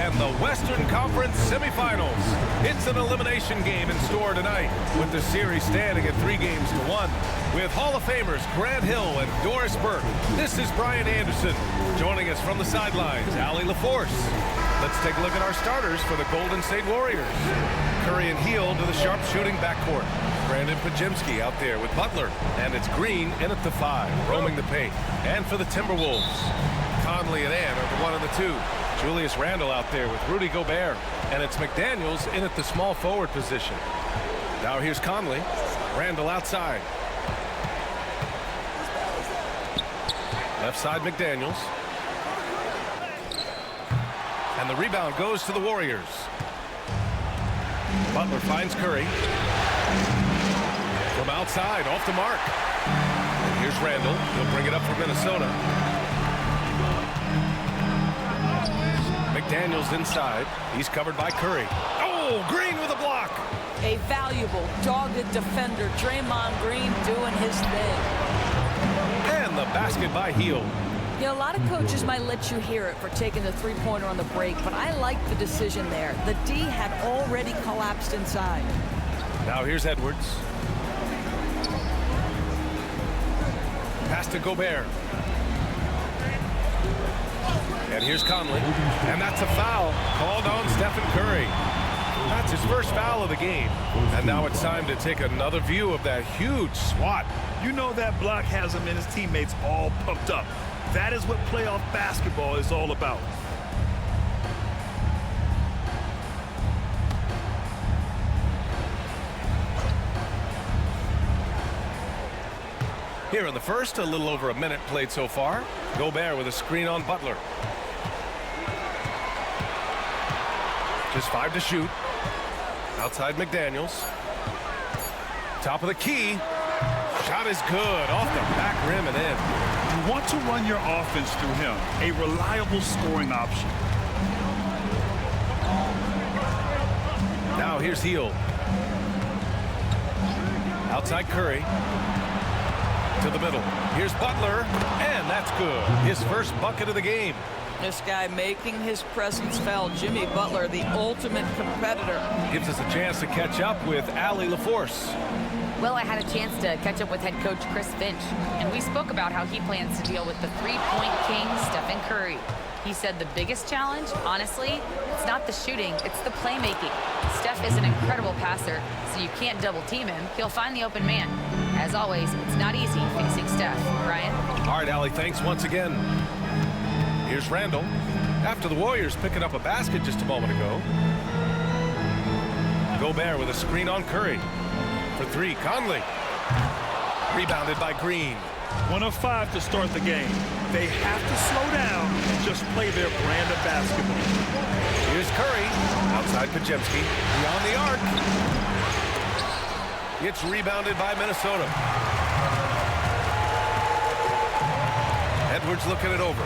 and the Western Conference semifinals. It's an elimination game in store tonight, with the series standing at 3-1. With Hall of Famers Grant Hill and Doris Burke, this is Brian Anderson. Joining us from the sidelines, Allie LaForce. Let's take a look at our starters for the Golden State Warriors. Curry and Hield to the sharpshooting backcourt. Brandon Pajemski out there with Butler, and it's Green in at the 5, roaming the paint. And for the Timberwolves, Conley and Ann are the 1 and the 2. Julius Randle out there with Rudy Gobert, and it's McDaniels in at the small forward position. Now here's Conley. Randle outside. Left side McDaniels. And the rebound goes to the Warriors. Butler finds Curry. From outside, off the mark. And here's Randle. He'll bring it up for Minnesota. McDaniels inside. He's covered by Curry. Oh, Green with a block. A valuable, dogged defender, Draymond Green doing his thing. And the basket by Hield. You know, a lot of coaches might let you hear it for taking the three-pointer on the break, but I like the decision there. The D had already collapsed inside. Now here's Edwards. Pass to Gobert. And here's Conley. And that's a foul called on Stephen Curry. That's his first foul of the game. And now it's time to take another view of that huge swat. You know that block has him and his teammates all pumped up. That is what playoff basketball is all about. Here in the first, a little over a minute played so far. Gobert with a screen on Butler. Just 5 to shoot. Outside McDaniels. Top of the key. Shot is good. Off the back rim and in. You want to run your offense through him. A reliable scoring option. Now here's Hield. Outside Curry. To the middle. Here's Butler. And that's good. His first bucket of the game. This guy making his presence felt. Jimmy Butler, the ultimate competitor. Gives us a chance to catch up with Allie LaForce. Well, I had a chance to catch up with head coach Chris Finch, and we spoke about how he plans to deal with the three-point king, Stephen Curry. He said the biggest challenge, honestly, it's not the shooting, it's the playmaking. Steph is an incredible passer, so you can't double-team him. He'll find the open man. As always, it's not easy facing Steph. Brian? All right, Allie, thanks once again. Here's Randle. After the Warriors picking up a basket just a moment ago. Gobert with a screen on Curry. For 3, Conley. Rebounded by Green. 1 of 5 to start the game. They have to slow down and just play their brand of basketball. Here's Curry. Outside Pajemski. Beyond the arc. It's rebounded by Minnesota. Edwards looking it over.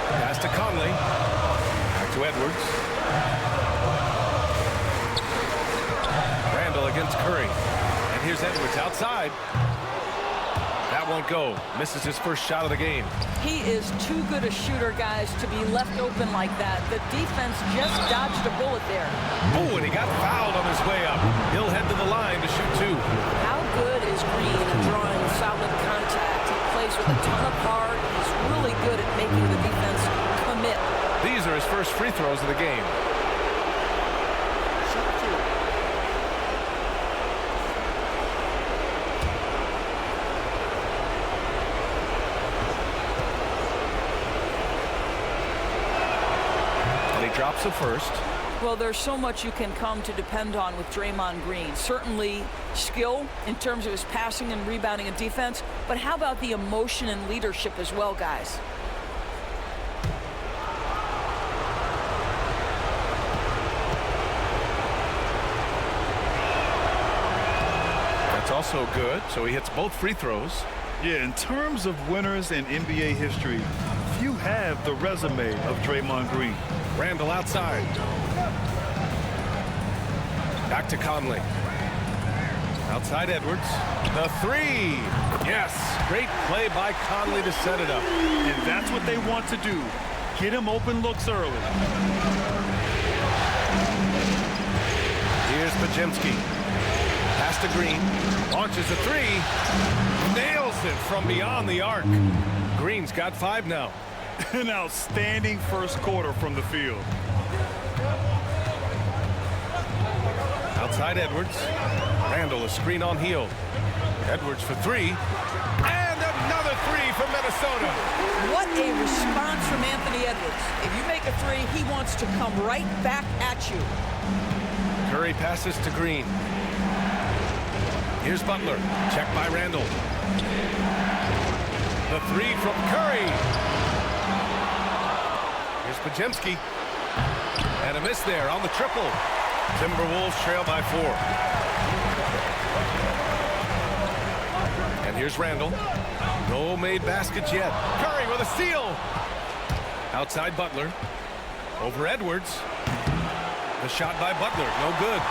Pass to Conley. Back to Edwards. Randle against Curry. And here's Edwards outside. That won't go. Misses his first shot of the game. He is too good a shooter, guys, to be left open like that. The defense just dodged a bullet there. Oh, and he got fouled on his way up. He'll head to the line to shoot 2. How good is Green at drawing solid contact? He plays with a ton of heart. He's really good at making the defense commit. These are his first free throws of the game. Drops the first. Well, there's so much you can come to depend on with Draymond Green. Certainly skill in terms of his passing and rebounding and defense, but how about the emotion and leadership as well, guys? That's also good, so he hits both free throws. Yeah, in terms of winners in NBA history, few have the resume of Draymond Green. Randle outside. Back to Conley. Outside Edwards. The 3. Yes. Great play by Conley to set it up. And that's what they want to do. Get him open looks early. Podziemski. Pass to Green. Launches a three. Nails it from beyond the arc. Green's got 5 now. An outstanding first quarter from the field. Outside Edwards. Randall a screen on Hield. Edwards for 3. And another 3 from Minnesota. What a response from Anthony Edwards. If you make a 3, he wants to come right back at you. Curry passes to Green. Here's Butler. Check by Randall. The 3 from Curry. Here's Podziemski. And a miss there on the triple. Timberwolves trail by 4. And here's Randall. No made baskets yet. Curry with a steal. Outside Butler. Over Edwards. The shot by Butler, no good.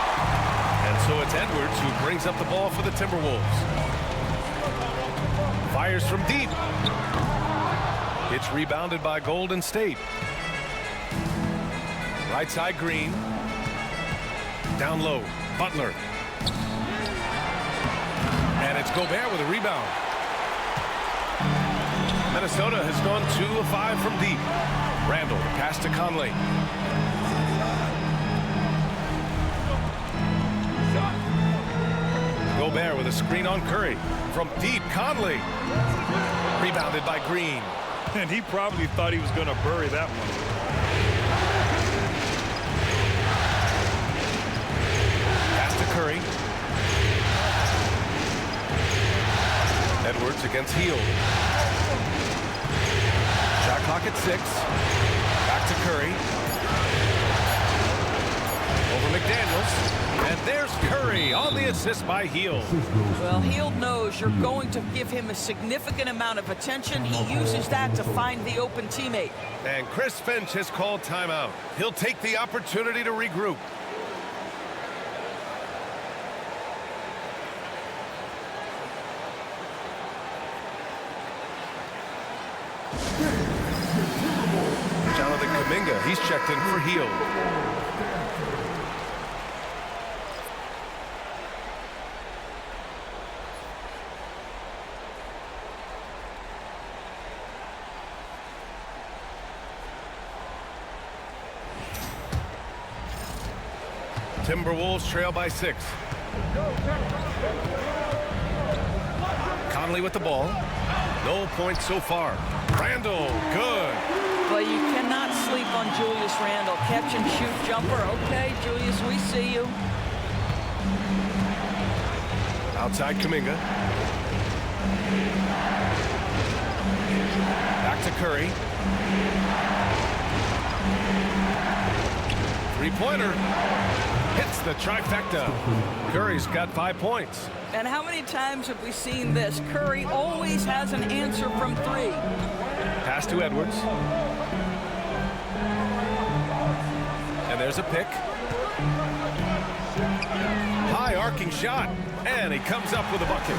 And so it's Edwards who brings up the ball for the Timberwolves. Fires from deep. It's rebounded by Golden State. Right side Green. Down low, Butler. And it's Gobert with a rebound. Minnesota has gone 2 of 5 from deep. Randall, the pass to Conley. Gobert with a screen on Curry. From deep, Conley. Rebounded by Green. And he probably thought he was going to bury that one. Pass to Curry. Edwards against Hield. Shot clock at 6. Back to Curry. Over McDaniels. And there's Curry on the assist by Hield. Well, Hield knows you're going to give him a significant amount of attention. He uses that to find the open teammate. And Chris Finch has called timeout. He'll take the opportunity to regroup. Jonathan Kuminga, he's checked in for Hield. Timberwolves trail by 6. Conley with the ball. No points so far. Randall, good. Well, you cannot sleep on Julius Randall. Catch and shoot jumper. Okay, Julius, we see you. Outside Kuminga. Back to Curry. Three-pointer. Hits the trifecta. Curry's got 5 points. And how many times have we seen this? Curry always has an answer from 3. Pass to Edwards. And there's a pick. High arcing shot. And he comes up with a bucket.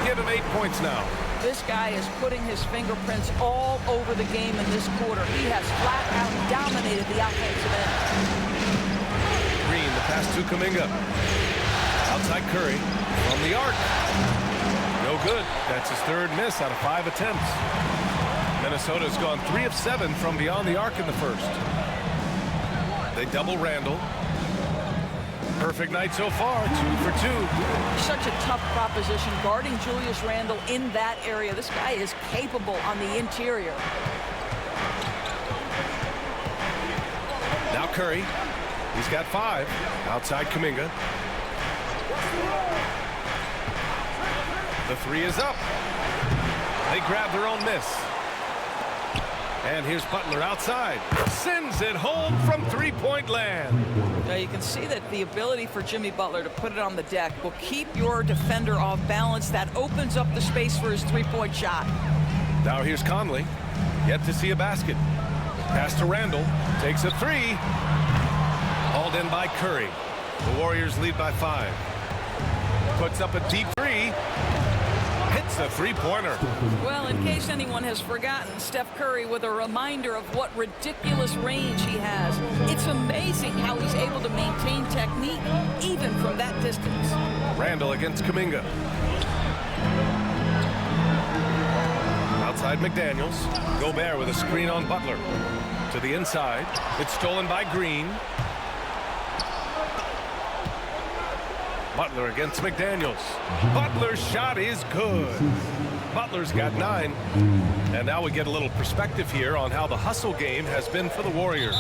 Give him 8 points now. This guy is putting his fingerprints all over the game in this quarter. He has flat out dominated the offensive end. Green, the pass to Kuminga. Outside Curry. From the arc. No good. That's his 3rd miss out of 5 attempts. Minnesota's gone 3 of 7 from beyond the arc in the first. They double Randall. Perfect night so far, 2 for 2. Such a tough proposition guarding Julius Randall in that area. This guy is capable on the interior. Now Curry. He's got 5. Outside Kuminga. The 3 is up. They grab their own miss. And here's Butler outside. Sends it home from three-point land. Now you can see that the ability for Jimmy Butler to put it on the deck will keep your defender off balance. That opens up the space for his three-point shot. Now here's Conley. Yet to see a basket. Pass to Randall. Takes a 3. Hauled in by Curry. The Warriors lead by 5. Puts up a deep 3. Hits hits the three-pointer. Well, in case anyone has forgotten, Steph Curry with a reminder of what ridiculous range he has. It's amazing how he's able to maintain technique even from that distance. Randall against Kuminga. Outside McDaniels. Gobert with a screen on Butler. To the inside. It's stolen by Green. Butler against McDaniels. Butler's shot is good. Butler's got 9. And now we get a little perspective here on how the hustle game has been for the Warriors.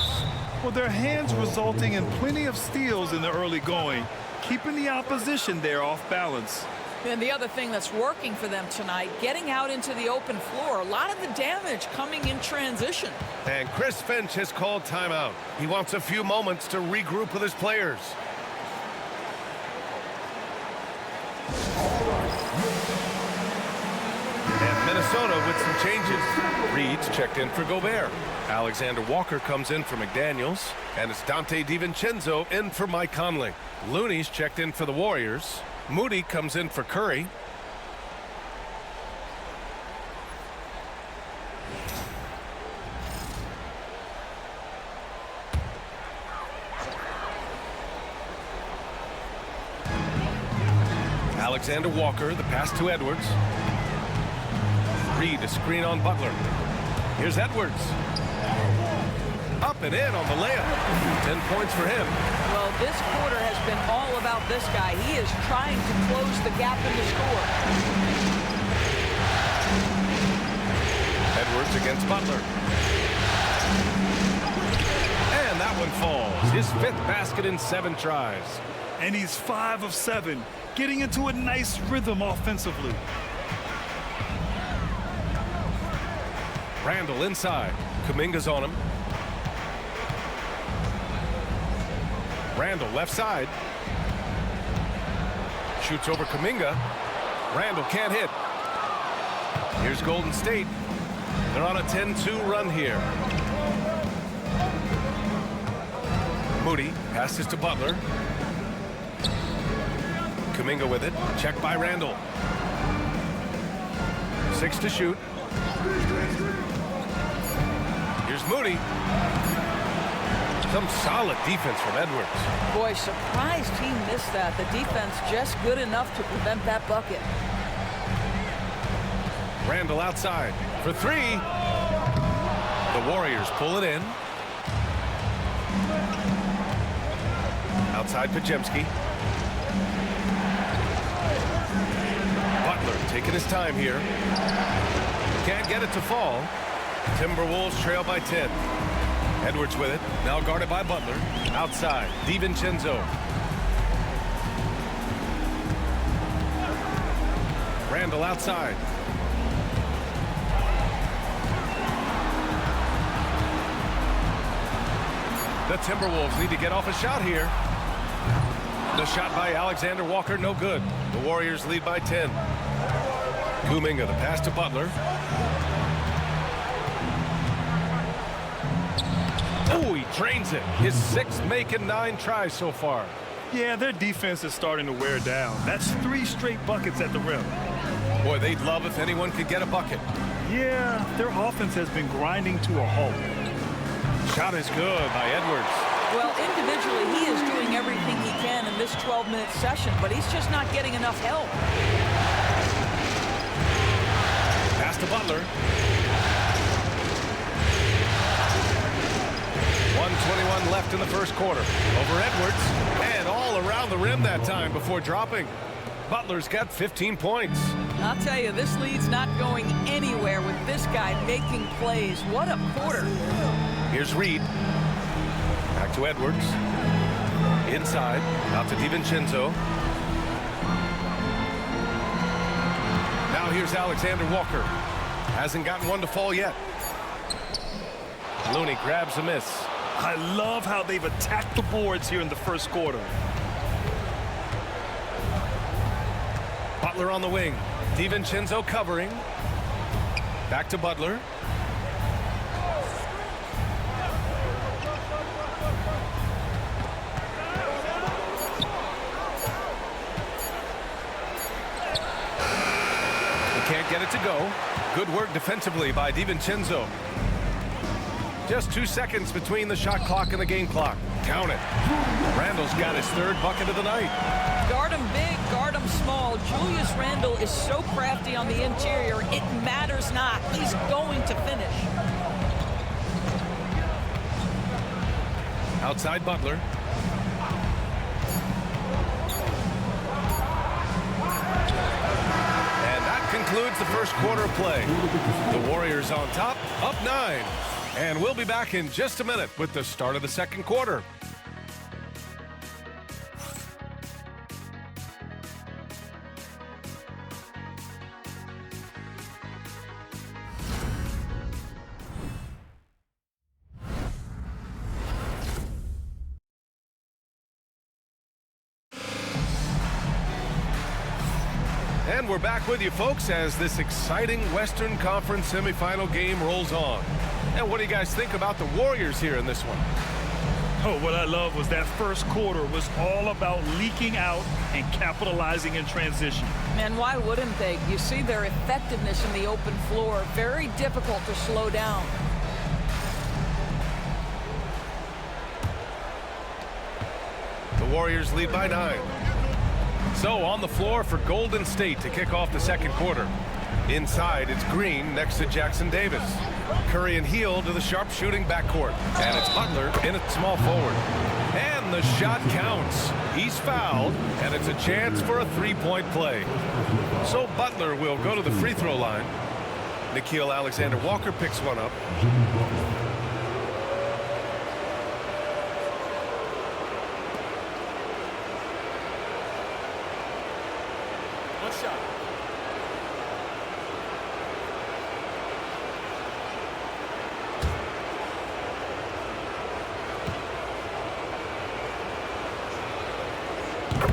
Well, their hands resulting in plenty of steals in the early going, keeping the opposition there off balance. And the other thing that's working for them tonight, getting out into the open floor. A lot of the damage coming in transition. And Chris Finch has called timeout. He wants a few moments to regroup with his players. And Minnesota with some changes. Reed's checked in for Gobert. Alexander Walker comes in for McDaniels. And it's Dante DiVincenzo in for Mike Conley. Looney's checked in for the Warriors. Moody comes in for Curry. Alexander Walker, the pass to Edwards. Reed, a screen on Butler. Here's Edwards. Up and in on the layup. 10 points for him. Well, this quarter has been all about this guy. He is trying to close the gap in the score. Edwards against Butler. And that one falls. His 5th basket in 7 tries. And he's 5 of 7, getting into a nice rhythm offensively. Randall inside. Kuminga's on him. Randall left side. Shoots over Kuminga. Randall can't hit. Here's Golden State. They're on a 10-2 run here. Moody passes to Butler. Kuminga with it. Checked by Randall. 6 to shoot. Here's Moody. Some solid defense from Edwards. Boy, surprised he missed that. The defense just good enough to prevent that bucket. Randall outside for 3. The Warriors pull it in. Outside Pajemski. Butler taking his time here. Can't get it to fall. Timberwolves trail by 10. Edwards with it. Now guarded by Butler. Outside. DiVincenzo. Randall outside. The Timberwolves need to get off a shot here. The shot by Alexander Walker, no good. The Warriors lead by 10. Kuminga, the pass to Butler. Oh, he drains it. His 6th make in 9 tries so far. Yeah, their defense is starting to wear down. That's 3 straight buckets at the rim. Boy, they'd love if anyone could get a bucket. Yeah, their offense has been grinding to a halt. Shot is good by Edwards. Well, individually, he is doing everything he can in this 12-minute session, but he's just not getting enough help. Pass to Butler. 1:21 left in the first quarter. Over Edwards. And all around the rim that time before dropping. Butler's got 15 points. I'll tell you, this lead's not going anywhere with this guy making plays. What a quarter. Here's Reed. Back to Edwards. Inside. Out to DiVincenzo. Now here's Alexander Walker. Hasn't gotten one to fall yet. Looney grabs a miss. I love how they've attacked the boards here in the first quarter. Butler on the wing. DiVincenzo covering. Back to Butler. to go. Good work defensively by DiVincenzo. Just 2 seconds between the shot clock and the game clock. Count it. Randle's got his third bucket of the night. Guard him big, guard him small. Julius Randle is so crafty on the interior, it matters not. He's going to finish. Outside Butler. And that concludes the first quarter of play. The Warriors on top, up 9. And we'll be back in just a minute with the start of the second quarter. And we're back with you, folks, as this exciting Western Conference semifinal game rolls on. And what do you guys think about the Warriors here in this one? Oh, what I love was that first quarter was all about leaking out and capitalizing in transition. And why wouldn't they? You see their effectiveness in the open floor. Very difficult to slow down. The Warriors lead by 9. So on the floor for Golden State to kick off the second quarter. Inside, it's Green next to Jackson Davis. Curry and Hield to the sharp-shooting backcourt. And it's Butler in at small forward. And the shot counts. He's fouled, and it's a chance for a three-point play. So Butler will go to the free throw line. Nickeil Alexander-Walker picks one up. One shot.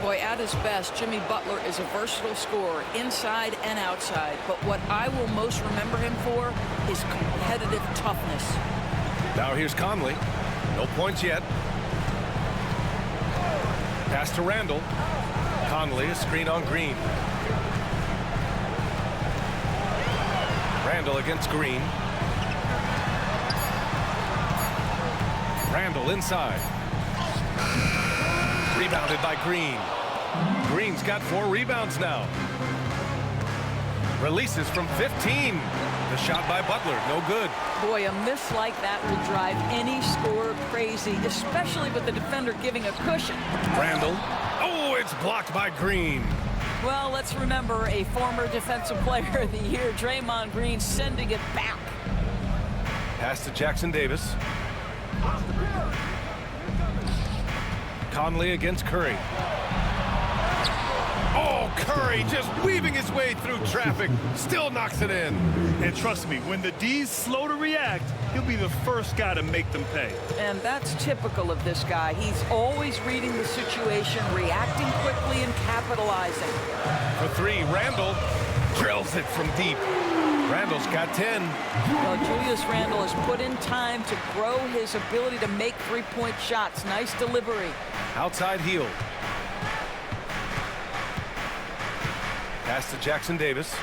Boy, at his best, Jimmy Butler is a versatile scorer inside and outside. But what I will most remember him for is competitive toughness. Now here's Conley. No points yet. Pass to Randle. Conley, a screen on Green. Randle against Green. Randle inside. Rebounded by Green. Green's got 4 rebounds now. Releases from 15. The shot by Butler, no good. Boy, a miss like that will drive any scorer crazy, especially with the defender giving a cushion. Randle. Oh, it's blocked by Green. Well, let's remember a former Defensive Player of the Year, Draymond Green, sending it back. Pass to Jackson Davis. Conley against Curry. Oh, Curry just weaving his way through traffic. Still knocks it in. And trust me, when the D's slow to react, he'll be the first guy to make them pay. And that's typical of this guy. He's always reading the situation, reacting quickly and capitalizing. For 3, Randle drills it from deep. Randle's got 10. Well, Julius Randle has put in time to grow his ability to make three-point shots. Nice delivery. Outside Hield. Pass to Jackson Davis.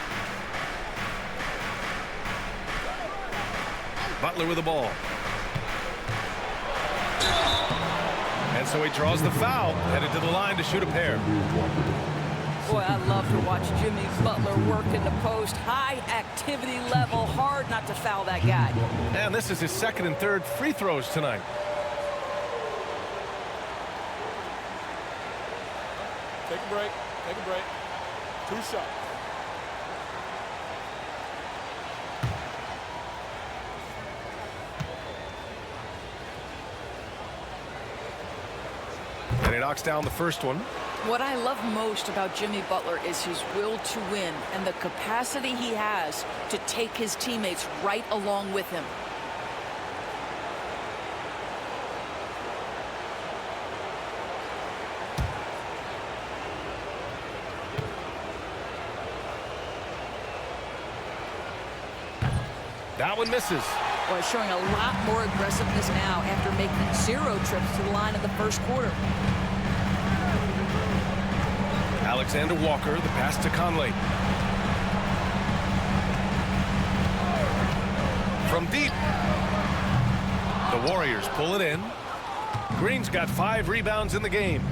Butler with the ball. And so he draws the foul, headed to the line to shoot a pair. Boy, I love to watch Jimmy Butler work in the post. High activity level, hard not to foul that guy. And this is his second and third free throws tonight. Take a break. Take a break. 2 shots. And he knocks down the first one. What I love most about Jimmy Butler is his will to win and the capacity he has to take his teammates right along with him. That one misses. Boy, showing a lot more aggressiveness now after making 0 trips to the line in the first quarter. Alexander Walker, the pass to Conley. from deep. The Warriors pull it in. Green's got 5 rebounds in the game.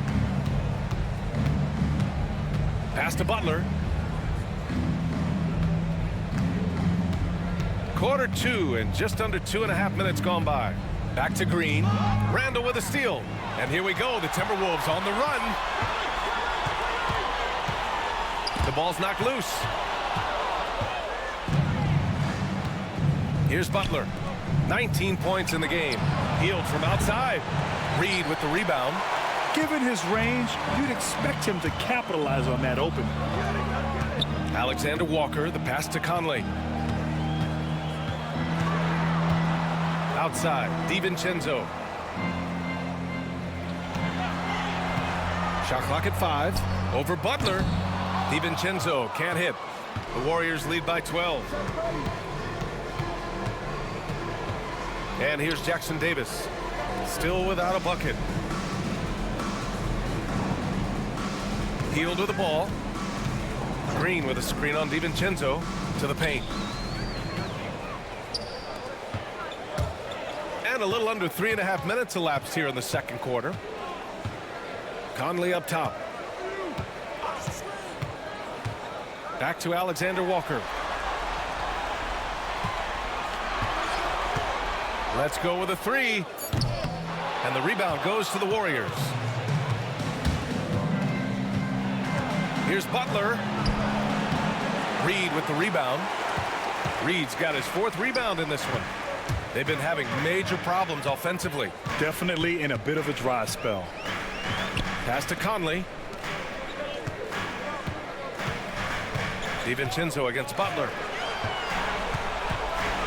Pass to Butler. Quarter 2 and just under 2.5 minutes gone by. Back to Green. Randall with a steal. And here we go. The Timberwolves on the run. The ball's knocked loose. Here's Butler. 19 points in the game. Healed from outside. Reed with the rebound. Given his range, you'd expect him to capitalize on that opening. Alexander Walker, the pass to Conley. Outside, DiVincenzo. Shot clock at 5. Over Butler. DiVincenzo can't hit. The Warriors lead by 12. And here's Jackson Davis. Still without a bucket. Healed with the ball. Green with a screen on DiVincenzo to the paint. And a little under 3.5 minutes elapsed here in the second quarter. Conley up top. Back to Alexander Walker. Let's go with a 3. And the rebound goes to the Warriors. Here's Butler. Reed with the rebound. Reed's got his 4th rebound in this one. They've been having major problems offensively. Definitely in a bit of a dry spell. Pass to Conley. DiVincenzo against Butler.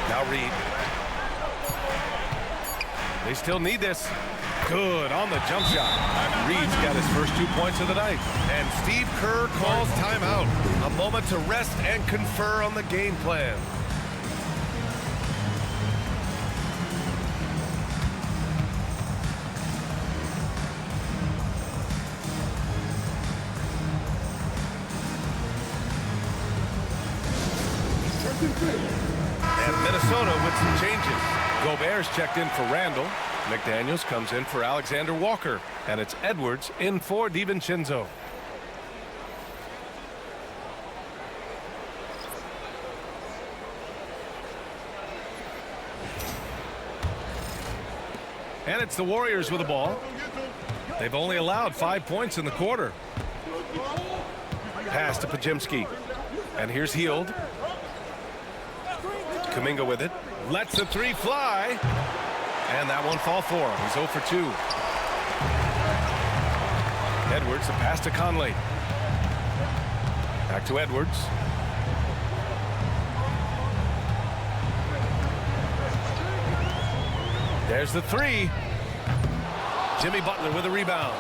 Now Reed. They still need this. Good on the jump shot. Reed's got his first 2 points of the night. And Steve Kerr calls timeout. A moment to rest and confer on the game plan. And Minnesota with some changes. Gobert's checked in for Randall. McDaniels comes in for Alexander Walker. And it's Edwards in for DiVincenzo. And it's the Warriors with the ball. They've only allowed 5 points in the quarter. Pass to Pajemski. And here's Heald. Kuminga with it. Lets the 3 fly. And that one fall for him. He's 0 for 2. Edwards, the pass to Conley. Back to Edwards. There's the 3. Jimmy Butler with a rebound.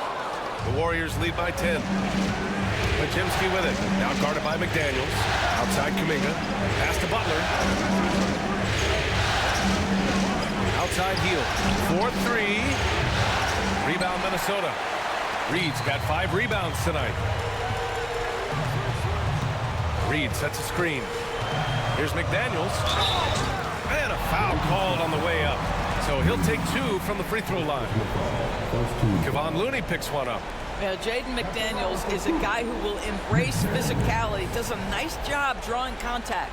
The Warriors lead by 10. Pajemski with it. Now guarded by McDaniels. Outside Kuminga. Pass to Butler. Outside Heald. 4-3. Rebound Minnesota. Reed's got 5 rebounds tonight. Reed sets a screen. Here's McDaniels. And a foul called on the way up. So he'll take 2 from the free throw line. Kevon Looney picks one up. Jaden McDaniels is a guy who will embrace physicality. Does a nice job drawing contact.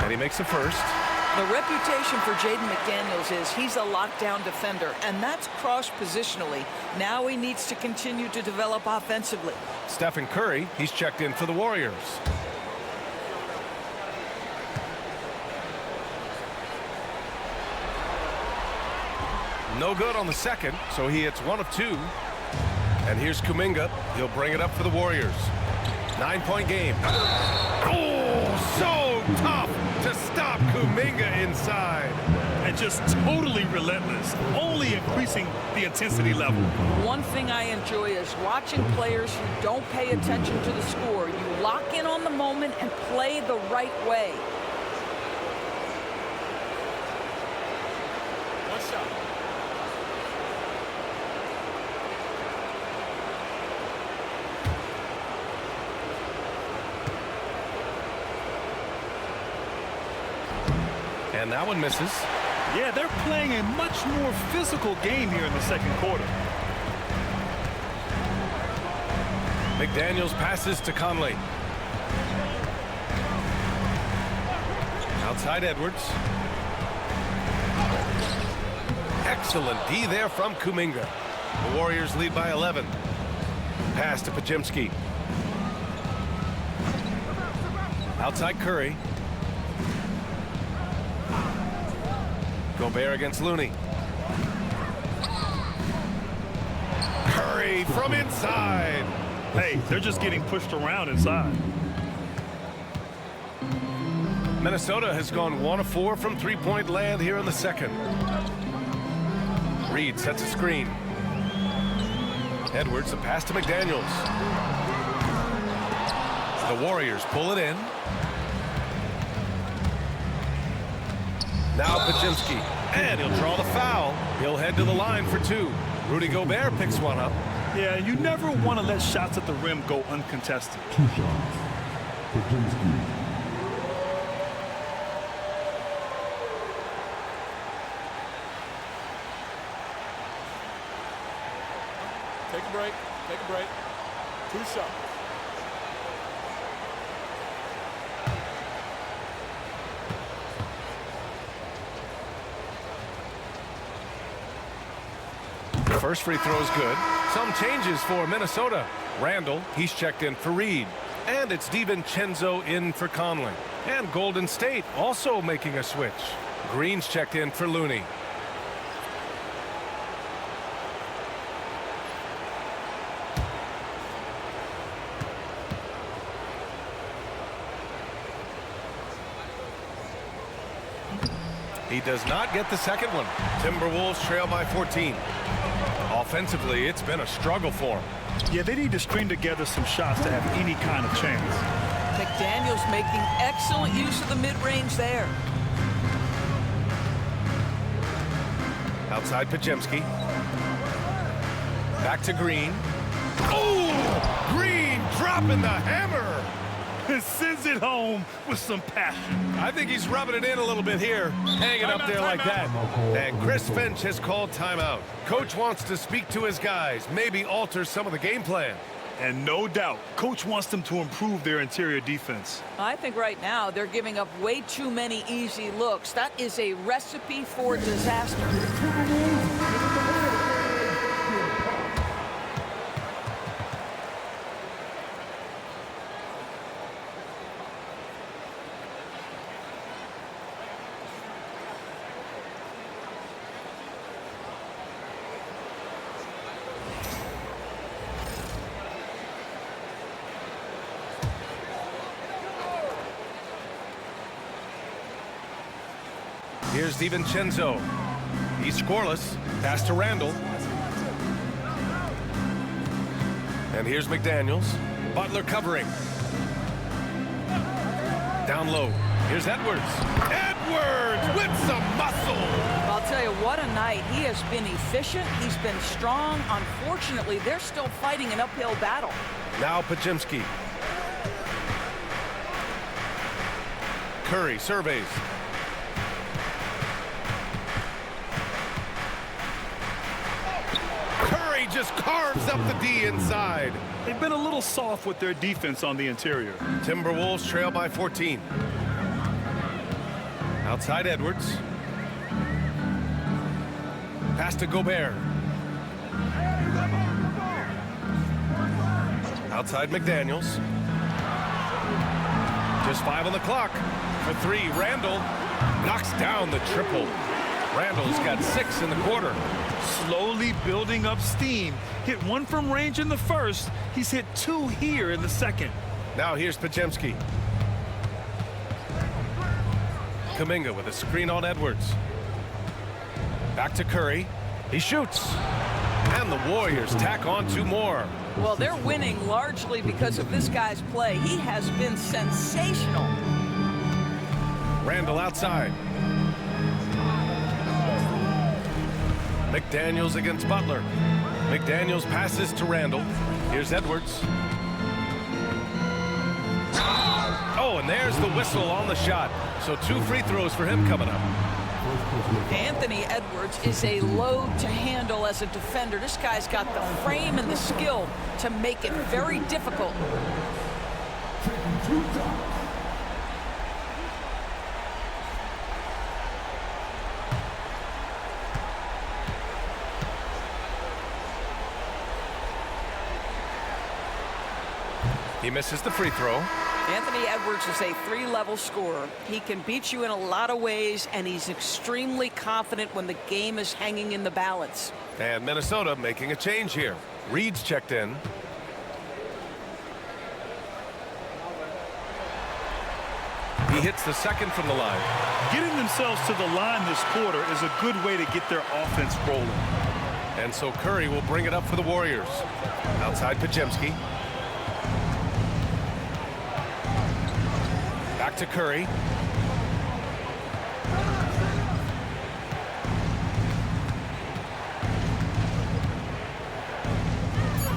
And he makes the first. The reputation for Jaden McDaniels is he's a lockdown defender, and that's cross-positionally. Now he needs to continue to develop offensively. Stephen Curry, he's checked in for the Warriors. No good on the second, so he hits 1 of 2. And here's Kuminga. He'll bring it up for the Warriors. 9-point game. Oh, so tough to stop Kuminga inside. And just totally relentless, only increasing the intensity level. One thing I enjoy is watching players who don't pay attention to the score. You lock in on the moment and play the right way. One shot. And that one misses. Yeah, they're playing a much more physical game here in the second quarter. McDaniels passes to Conley. Outside Edwards. Excellent D there from Kuminga. The Warriors lead by 11. Pass to Podziemski. Outside Curry. Gobert against Looney. Curry from inside. Hey, they're just getting pushed around inside. Minnesota has gone 1 of 4 from three-point land here in the second. Reed sets a screen. Edwards, a pass to McDaniels. The Warriors pull it in. Now Podziemski, and he'll draw the foul. He'll head to the line for 2. Rudy Gobert picks one up. Yeah, you never want to let shots at the rim go uncontested. 2 shots. Podziemski. Take a break. Take a break. 2 shots. First free throw is good. Some changes for Minnesota. Randall, he's checked in for Reed. And it's DiVincenzo in for Conley. And Golden State also making a switch. Green's checked in for Looney. He does not get the second one. Timberwolves trail by 14. Offensively, it's been a struggle for him. Yeah, they need to string together some shots to have any kind of chance. McDaniels making excellent use of the mid-range there. Outside Podziemski. Back to Green. Oh! Green dropping the hammer! Sends it home with some passion. I think he's rubbing it in a little bit here, hanging up there like that. And Chris Finch has called timeout. Coach wants to speak to his guys, maybe alter some of the game plan. And no doubt, Coach wants them to improve their interior defense. I think right now they're giving up way too many easy looks. That is a recipe for disaster. Here's DiVincenzo. He's scoreless. Pass to Randall. And here's McDaniels. Butler covering. Down low. Here's Edwards. Edwards with some muscle. I'll tell you, what a night. He has been efficient. He's been strong. Unfortunately, they're still fighting an uphill battle. Now Podziemski. Curry surveys. Curry just carves up the D inside. They've been a little soft with their defense on the interior. Timberwolves trail by 14. Outside Edwards. Pass to Gobert. Outside McDaniels. Just 5 on the clock. For 3, Randall knocks down the triple. Randall's got 6 in the quarter. Slowly building up steam. Hit 1 from range in the first. He's hit 2 here in the second. Now here's Podziemski. Kuminga with a screen on Edwards. Back to Curry. He shoots. And the Warriors tack on 2 more. Well, they're winning largely because of this guy's play. He has been sensational. Randall outside. McDaniels against Butler. McDaniels passes to Randall. Here's Edwards. Oh, and there's the whistle on the shot. So 2 free throws for him coming up. Anthony Edwards is a load to handle as a defender. This guy's got the frame and the skill to make it very difficult. He misses the free throw. Anthony Edwards is a 3-level scorer. He can beat you in a lot of ways, and he's extremely confident when the game is hanging in the balance. And Minnesota making a change here. Reed's checked in. He hits the second from the line. Getting themselves to the line this quarter is a good way to get their offense rolling. And so Curry will bring it up for the Warriors. Outside Podziemski. Back to Curry.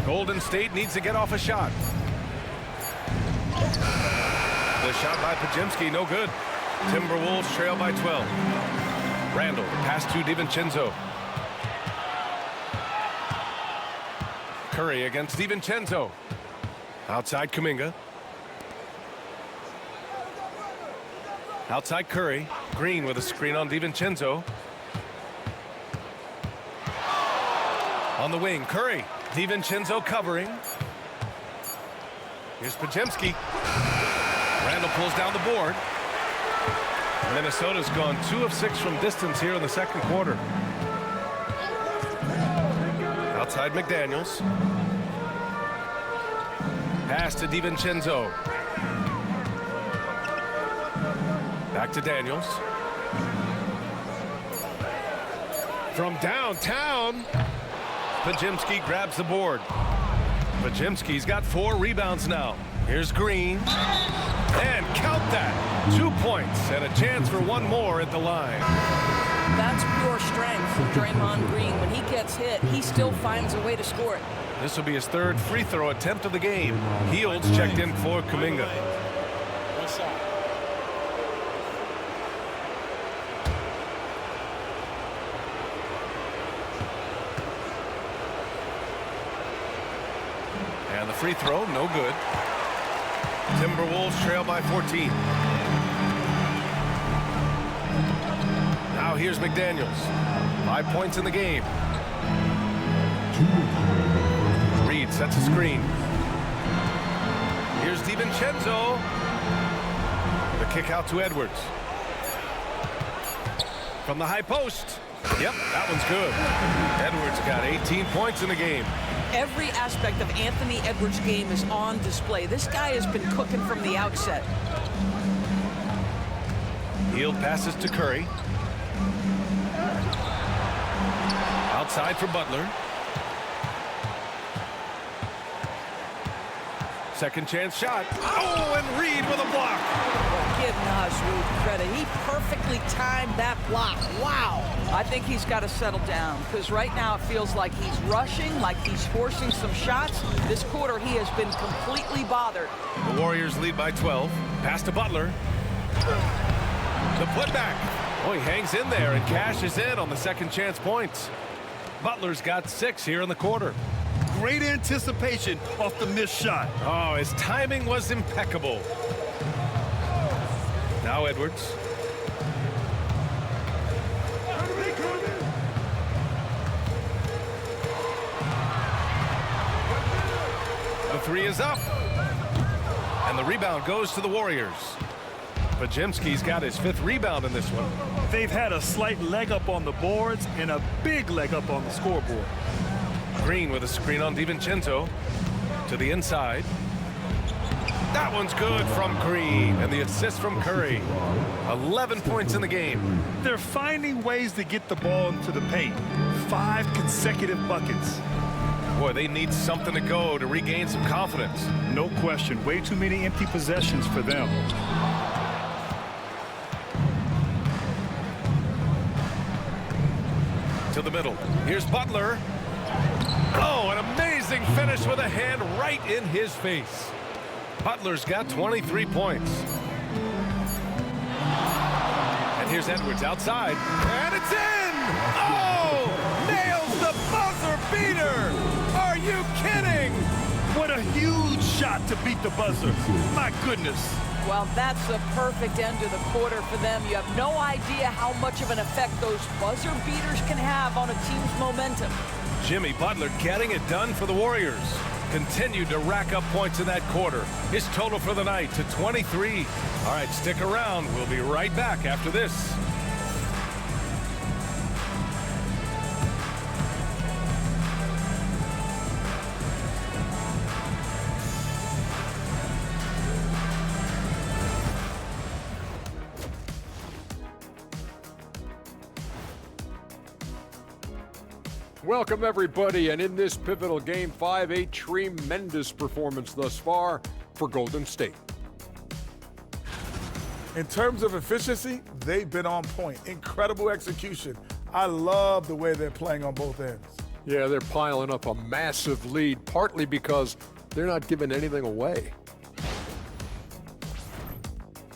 Golden State needs to get off a shot. The shot by Podziemski, no good. Timberwolves trail by 12. Randall, pass to DiVincenzo. Curry against DiVincenzo. Outside Kuminga. Outside Curry. Green with a screen on DiVincenzo. On the wing, Curry. DiVincenzo covering. Here's Podziemski. Randall pulls down the board. Minnesota's gone 2 of 6 from distance here in the second quarter. Outside McDaniels. Pass to DiVincenzo. Back to Daniels. From downtown, Podziemski grabs the board. Podziemski's got 4 rebounds now. Here's Green. And count that. 2 points and a chance for 1 more at the line. That's pure strength from Draymond Green. When he gets hit, he still finds a way to score it. This will be his 3rd free throw attempt of the game. Heald's checked in for Kuminga. And the free throw, no good. Timberwolves trail by 14. Now here's McDaniels. 5 points in the game. Reed sets a screen. Here's DiVincenzo. The kick out to Edwards. From the high post. Yep, that one's good. Edwards got 18 points in the game. Every aspect of Anthony Edwards' game is on display. This guy has been cooking from the outset. Hield passes to Curry. Outside for Butler. Second chance shot. Oh, and Reed with a block. Give Naz Reid credit. He perfectly timed that block. Wow. I think he's got to settle down because right now it feels like he's rushing, like he's forcing some shots. This quarter he has been completely bothered. The Warriors lead by 12. Pass to Butler. The putback. Oh, he hangs in there and cashes in on the second chance points. Butler's got 6 here in the quarter. Great anticipation off the missed shot. Oh, his timing was impeccable. Now Edwards. The 3 is up. And the rebound goes to the Warriors. Podziemski's got his 5th rebound in this one. They've had a slight leg up on the boards and a big leg up on the scoreboard. Green with a screen on DiVincenzo. To the inside. That one's good from Green. And the assist from Curry. 11 points in the game. They're finding ways to get the ball into the paint. 5 consecutive buckets. Boy, they need something to go to regain some confidence. No question. Way too many empty possessions for them. To the middle. Here's Butler. Oh, an amazing finish with a hand right in his face. Butler's got 23 points. And here's Edwards outside. And it's in! Oh! Nails the buzzer beater! Are you kidding? What a huge shot to beat the buzzer. My goodness. Well, that's the perfect end to the quarter for them. You have no idea how much of an effect those buzzer beaters can have on a team's momentum. Jimmy Butler getting it done for the Warriors. Continued to rack up points in that quarter. His total for the night to 23. All right, stick around. We'll be right back after this. Welcome, everybody, and in this pivotal Game 5, a tremendous performance thus far for Golden State. In terms of efficiency, they've been on point. Incredible execution. I love the way they're playing on both ends. Yeah, they're piling up a massive lead, partly because they're not giving anything away.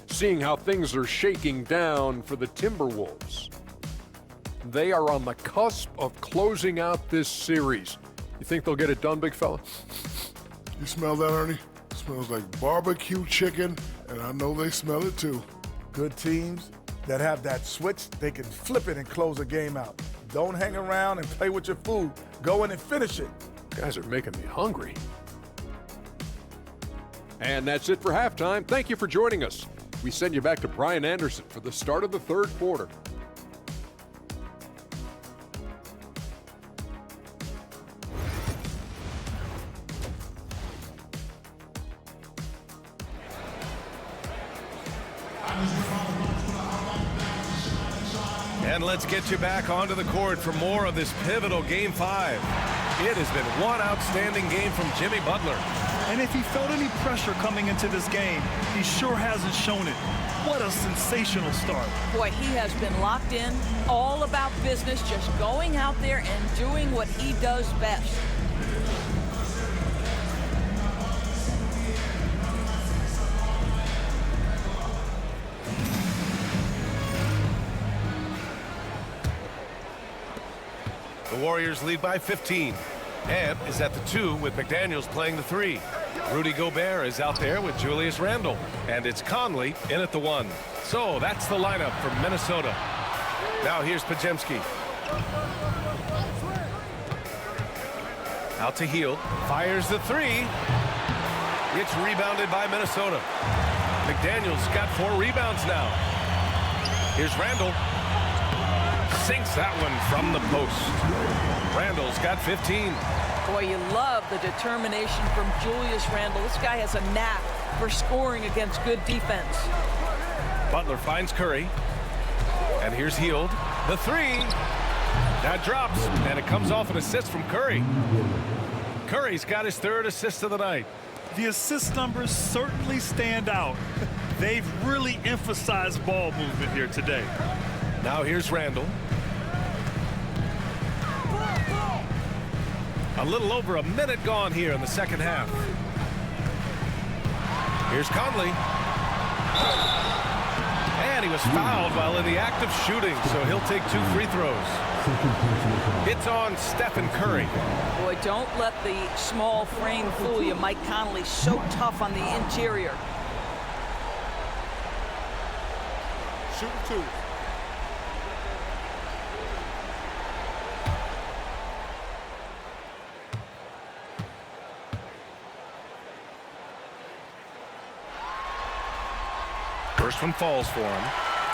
Seeing how things are shaking down for the Timberwolves. They are on the cusp of closing out this series. You think they'll get it done, big fella? You smell that, Ernie? It smells like barbecue chicken, and I know they smell it too. Good teams that have that switch, they can flip it and close a game out. Don't hang around and play with your food. Go in and finish it. Guys are making me hungry. And that's it for halftime. Thank you for joining us. We send you back to Brian Anderson for the start of the third quarter. And let's get you back onto the court for more of this pivotal Game 5. It has been one outstanding game from Jimmy Butler. And if he felt any pressure coming into this game, he sure hasn't shown it. What a sensational start. Boy, he has been locked in, all about business, just going out there and doing what he does best. The Warriors lead by 15. Ebb is at the 2 with McDaniels playing the 3. Rudy Gobert is out there with Julius Randle. And it's Conley in at the 1. So that's the lineup for Minnesota. Now here's Podziemski. Out to Hield. Fires the 3. It's rebounded by Minnesota. McDaniels got 4 rebounds now. Here's Randle. Sinks that one from the post. Randle's got 15. Boy, you love the determination from Julius Randle. This guy has a knack for scoring against good defense. Butler finds Curry. And here's Hield. The 3. That drops, and it comes off an assist from Curry. Curry's got his 3rd assist of the night. The assist numbers certainly stand out. They've really emphasized ball movement here today. Now here's Randle. A little over a minute gone here in the second half. Here's Conley. And he was fouled while in the act of shooting, so he'll take 2 free throws. It's on Stephen Curry. Boy, don't let the small frame fool you. Mike Conley's so tough on the interior. Shooting 2. First one falls for him.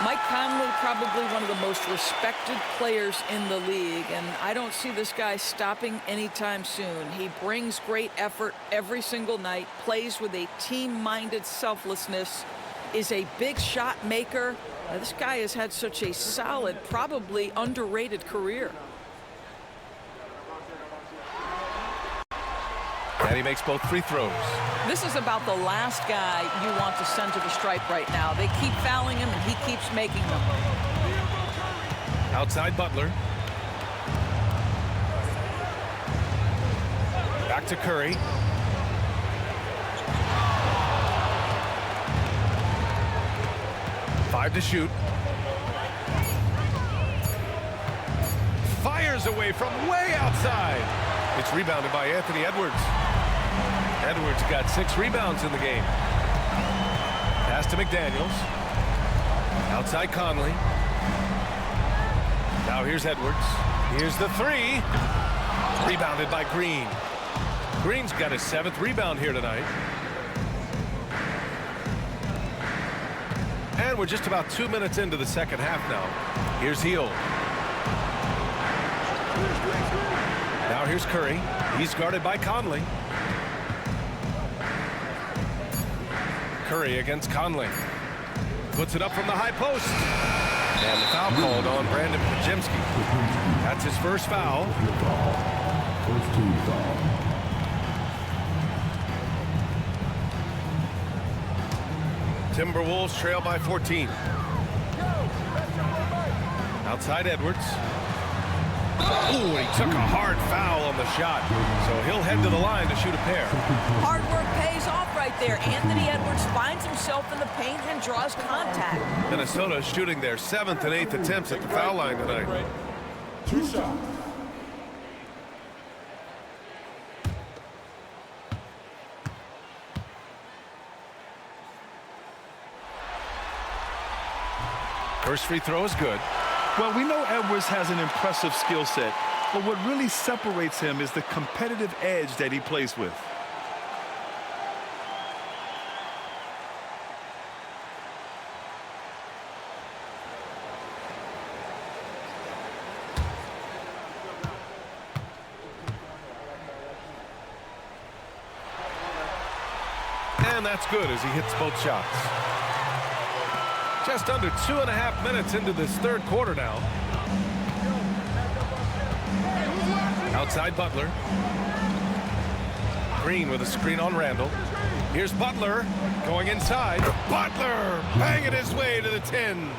Mike Conley, probably one of the most respected players in the league, and I don't see this guy stopping anytime soon. He brings great effort every single night, plays with a team-minded selflessness, is a big shot maker. This guy has had such a solid, probably underrated career. And he makes both free throws. This is about the last guy you want to send to the stripe right now. They keep fouling him, and he keeps making them. Outside Butler. Back to Curry. Five to shoot. Fires away from way outside. It's rebounded by Anthony Edwards. Edwards got 6 rebounds in the game. Pass to McDaniels. Outside Conley. Now here's Edwards. Here's the 3. Rebounded by Green. Green's got his 7th rebound here tonight. And we're just about 2 minutes into the second half now. Here's Hield. Now here's Curry. He's guarded by Conley. Curry against Conley. Puts it up from the high post. And the foul called on Brandon Podziemski. That's his first foul. First team foul. Timberwolves trail by 14. Outside Edwards. Ooh, he took a hard foul on the shot. So he'll head to the line to shoot a pair. Hard work pays off right there. Anthony Edwards finds himself in the paint and draws contact. Minnesota shooting their 7th and 8th attempts at the foul line tonight. 2 shots. First free throw is good. Well, we know Edwards has an impressive skill set, but what really separates him is the competitive edge that he plays with. And that's good as he hits both shots. Just under 2.5 minutes into this third quarter now. Outside Butler. Green with a screen on Randall. Here's Butler going inside. Butler banging his way to the 10.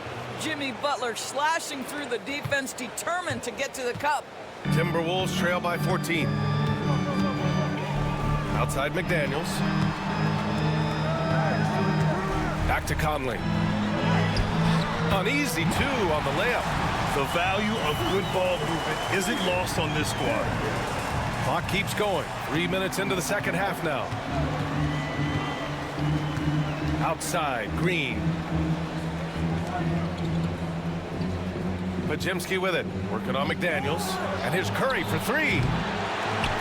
Jimmy Butler slashing through the defense, determined to get to the cup. Timberwolves trail by 14. Outside McDaniels. Back to Conley. An easy 2 on the layup. The value of good ball movement isn't lost on this squad. Clock keeps going. 3 minutes into the second half now. Outside, Green. Podziemski with it. Working on McDaniels. And here's Curry for 3.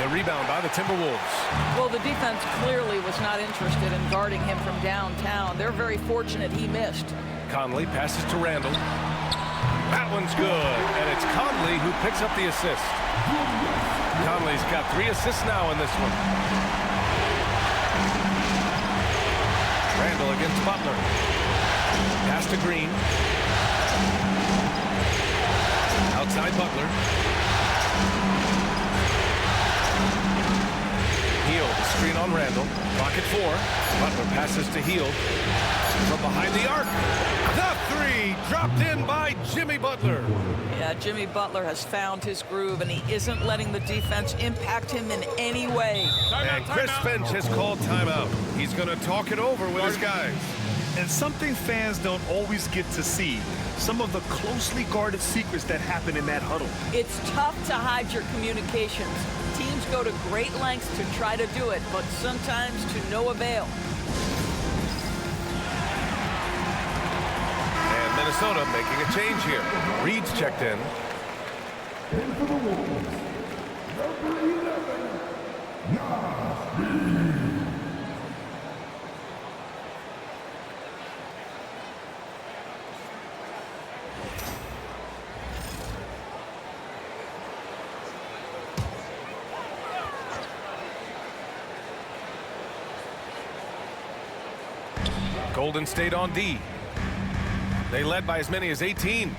The rebound by the Timberwolves. Well, the defense clearly was not interested in guarding him from downtown. They're very fortunate he missed. Conley passes to Randall. That one's good. And it's Conley who picks up the assist. Conley's got 3 assists now in this one. Randall against Butler. Pass to Green. Outside Butler. Hield, the screen on Randall. Pocket 4. Butler passes to Hield. From behind the arc. The 3 dropped in by Jimmy Butler. Yeah, Jimmy Butler has found his groove, and he isn't letting the defense impact him in any way. And Chris Finch has called timeout. He's going to talk it over with his guys. And something fans don't always get to see, some of the closely guarded secrets that happen in that huddle. It's tough to hide your communications. Teams go to great lengths to try to do it, but sometimes to no avail. And Minnesota making a change here. Reed's checked in. And for the Wolves, number 11, Nas Reed. Golden State on D. They led by as many as 18.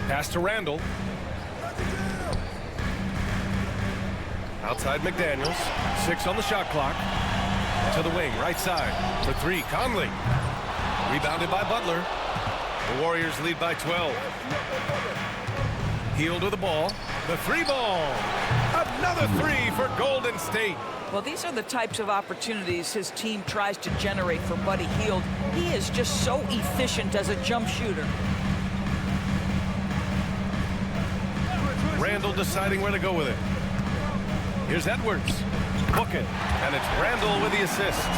Pass to Randall. Outside McDaniels. 6 on the shot clock. To the wing, right side. For 3, Conley. Rebounded by Butler. The Warriors lead by 12. Hield with the ball. The 3 ball. A Another three for Golden State. Well, these are the types of opportunities his team tries to generate for Buddy Hield. He is just so efficient as a jump shooter. Randall deciding where to go with it. Here's Edwards. Book it. And it's Randall with the assist.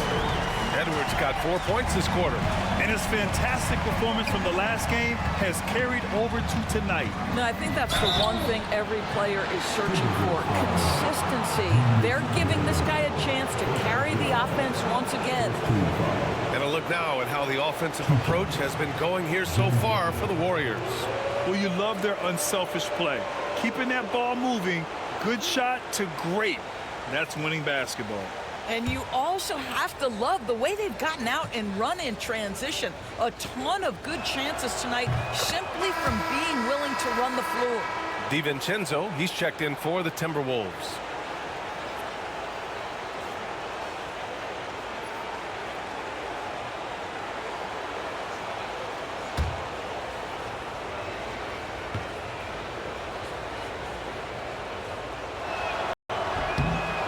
Edwards got 4 points this quarter. And his fantastic performance from the last game has carried over to tonight. No, I think that's the one thing every player is searching for. Consistency. They're giving this guy a chance to carry the offense once again. And a look now at how the offensive approach has been going here so far for the Warriors. Well, you love their unselfish play. Keeping that ball moving, good shot to great. That's winning basketball. And you also have to love the way they've gotten out and run in transition. A ton of good chances tonight simply from being willing to run the floor. DiVincenzo, he's checked in for the Timberwolves.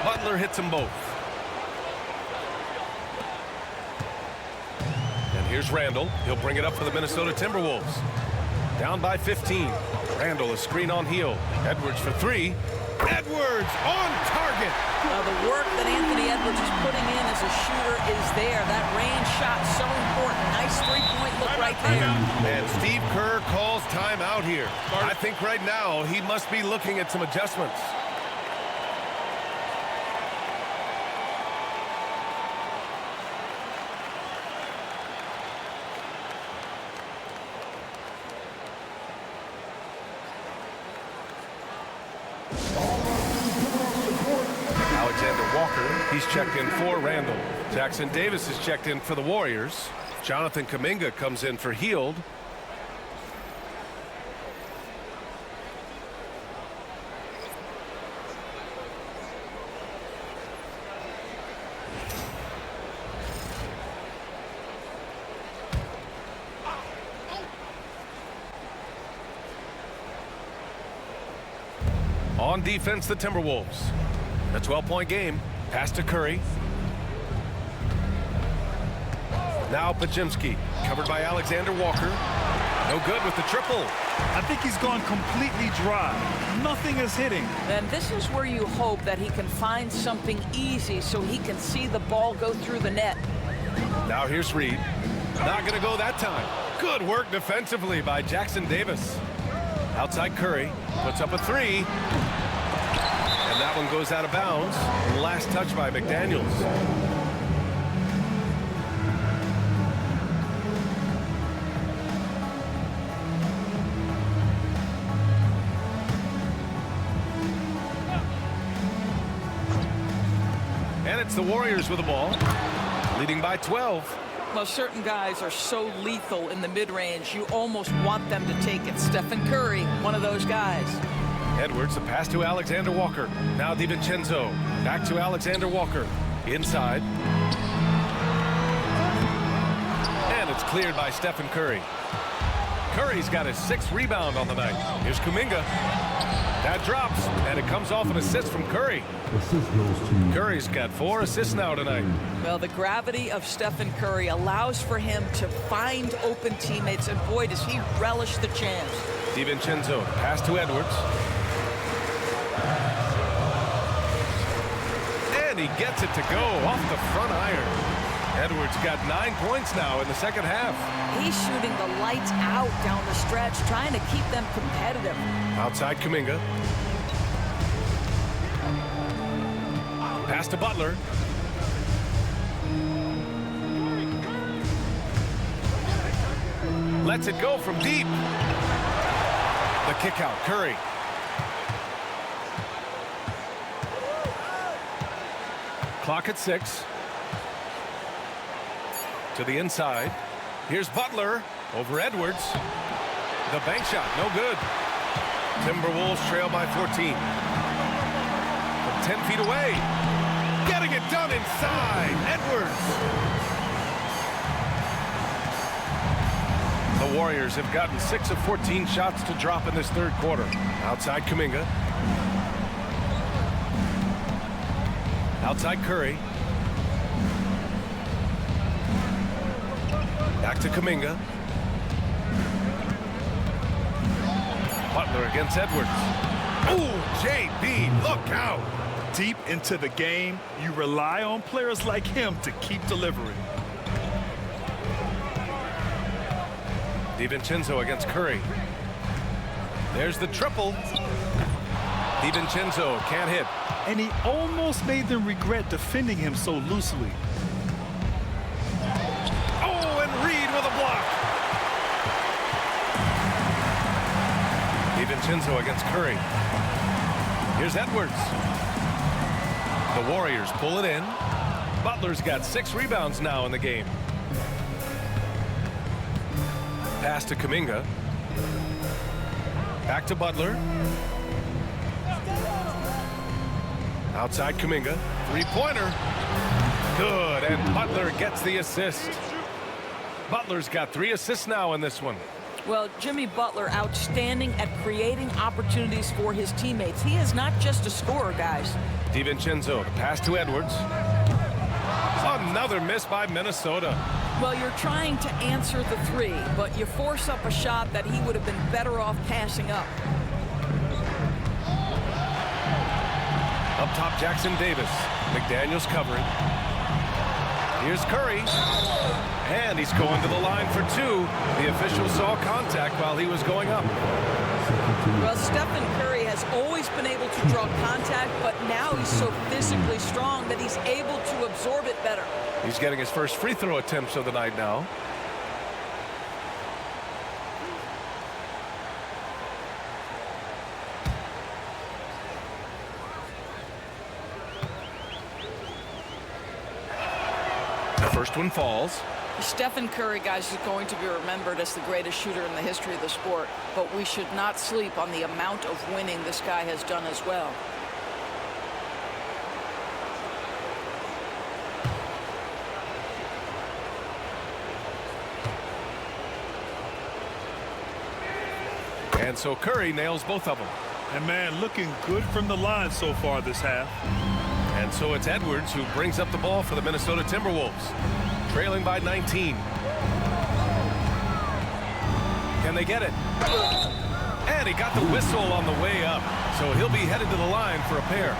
Butler hits them both. Here's Randall. He'll bring it up for the Minnesota Timberwolves. Down by 15. Randall, a screen on Hield. Edwards for three. Edwards on target. The work that Anthony Edwards is putting in as a shooter is there. That range shot so important. Nice three-point look right there. And Steve Kerr calls timeout here. I think right now he must be looking at some adjustments. He's checked in for Randall. Jackson Davis is checked in for the Warriors. Jonathan Kuminga comes in for Hield. On defense, the Timberwolves. A 12-point game. Pass to Curry. Now Pajimski, covered by Alexander Walker. No good with the triple. I think he's gone completely dry. Nothing is hitting. And this is where you hope that he can find something easy so he can see the ball go through the net. Now here's Reed. Not going to go that time. Good work defensively by Jackson Davis. Outside Curry. Puts up a three. And that one goes out of bounds. Last touch by McDaniels. And it's the Warriors with the ball, leading by 12. Well, certain guys are so lethal in the mid-range, you almost want them to take it. Stephen Curry, one of those guys. Edwards, a pass to Alexander Walker. Now DiVincenzo. Back to Alexander Walker. Inside. And it's cleared by Stephen Curry. Curry's got his 6th rebound on the night. Here's Kuminga. That drops, and it comes off an assist from Curry. Curry's got 4 assists now tonight. Well, the gravity of Stephen Curry allows for him to find open teammates, and boy, does he relish the chance. DiVincenzo, pass to Edwards. And he gets it to go off the front iron. Edwards got 9 points now in the second half. He's shooting the lights out down the stretch, trying to keep them competitive. Outside Kuminga. Pass to Butler. Lets it go from deep. The kick out, Curry. Clock at 6. To the inside. Here's Butler over Edwards. The bank shot, no good. Timberwolves trail by 14. From 10 feet away. Getting it done inside. Edwards. The Warriors have gotten 6 of 14 shots to drop in this third quarter. Outside Kuminga. Outside Curry. Back to Kuminga. Butler against Edwards. Ooh, JB, look out. Deep into the game, you rely on players like him to keep delivering. DiVincenzo against Curry. There's the triple. DiVincenzo can't hit. And he almost made them regret defending him so loosely. Oh, and Reed with a block. DiVincenzo against Curry. Here's Edwards. The Warriors pull it in. Butler's got 6 rebounds now in the game. Pass to Kuminga. Back to Butler. Outside Kuminga. Three-pointer. Good, and Butler gets the assist. Butler's got 3 assists now in this one. Well, Jimmy Butler outstanding at creating opportunities for his teammates. He is not just a scorer, guys. DiVincenzo, the pass to Edwards. Another miss by Minnesota. Well, you're trying to answer the 3, but you force up a shot that he would have been better off passing up. Up top, Jackson Davis. McDaniels covering. Here's Curry. And he's going to the line for 2. The official saw contact while he was going up. Well, Stephen Curry has always been able to draw contact, but now he's so physically strong that he's able to absorb it better. He's getting his first free throw attempts of the night now. The first one falls. Stephen Curry, guys, is going to be remembered as the greatest shooter in the history of the sport, but we should not sleep on the amount of winning this guy has done as well. And so Curry nails both of them. And man, looking good from the line so far this half. And so it's Edwards who brings up the ball for the Minnesota Timberwolves, trailing by 19. Can they get it? And he got the whistle on the way up, so he'll be headed to the line for a pair.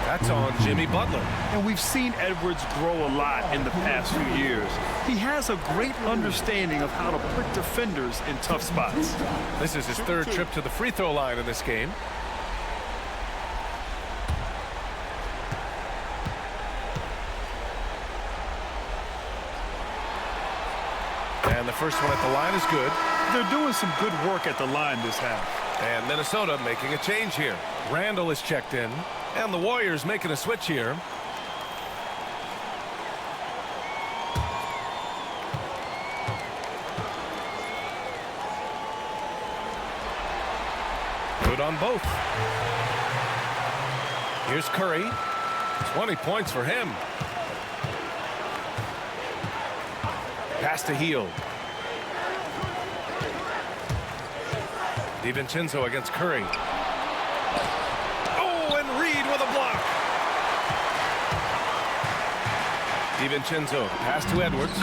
That's on Jimmy Butler. And we've seen Edwards grow a lot in the past few years. He has a great understanding of how to put defenders in tough spots. This is his 3rd trip to the free throw line in this game. And the first one at the line is good. They're doing some good work at the line this half. And Minnesota making a change here. Randall is checked in. And the Warriors making a switch here. Good on both. Here's Curry. 20 points for him. Pass to Hield. DiVincenzo against Curry. Oh, and Reed with a block. DiVincenzo, pass to Edwards.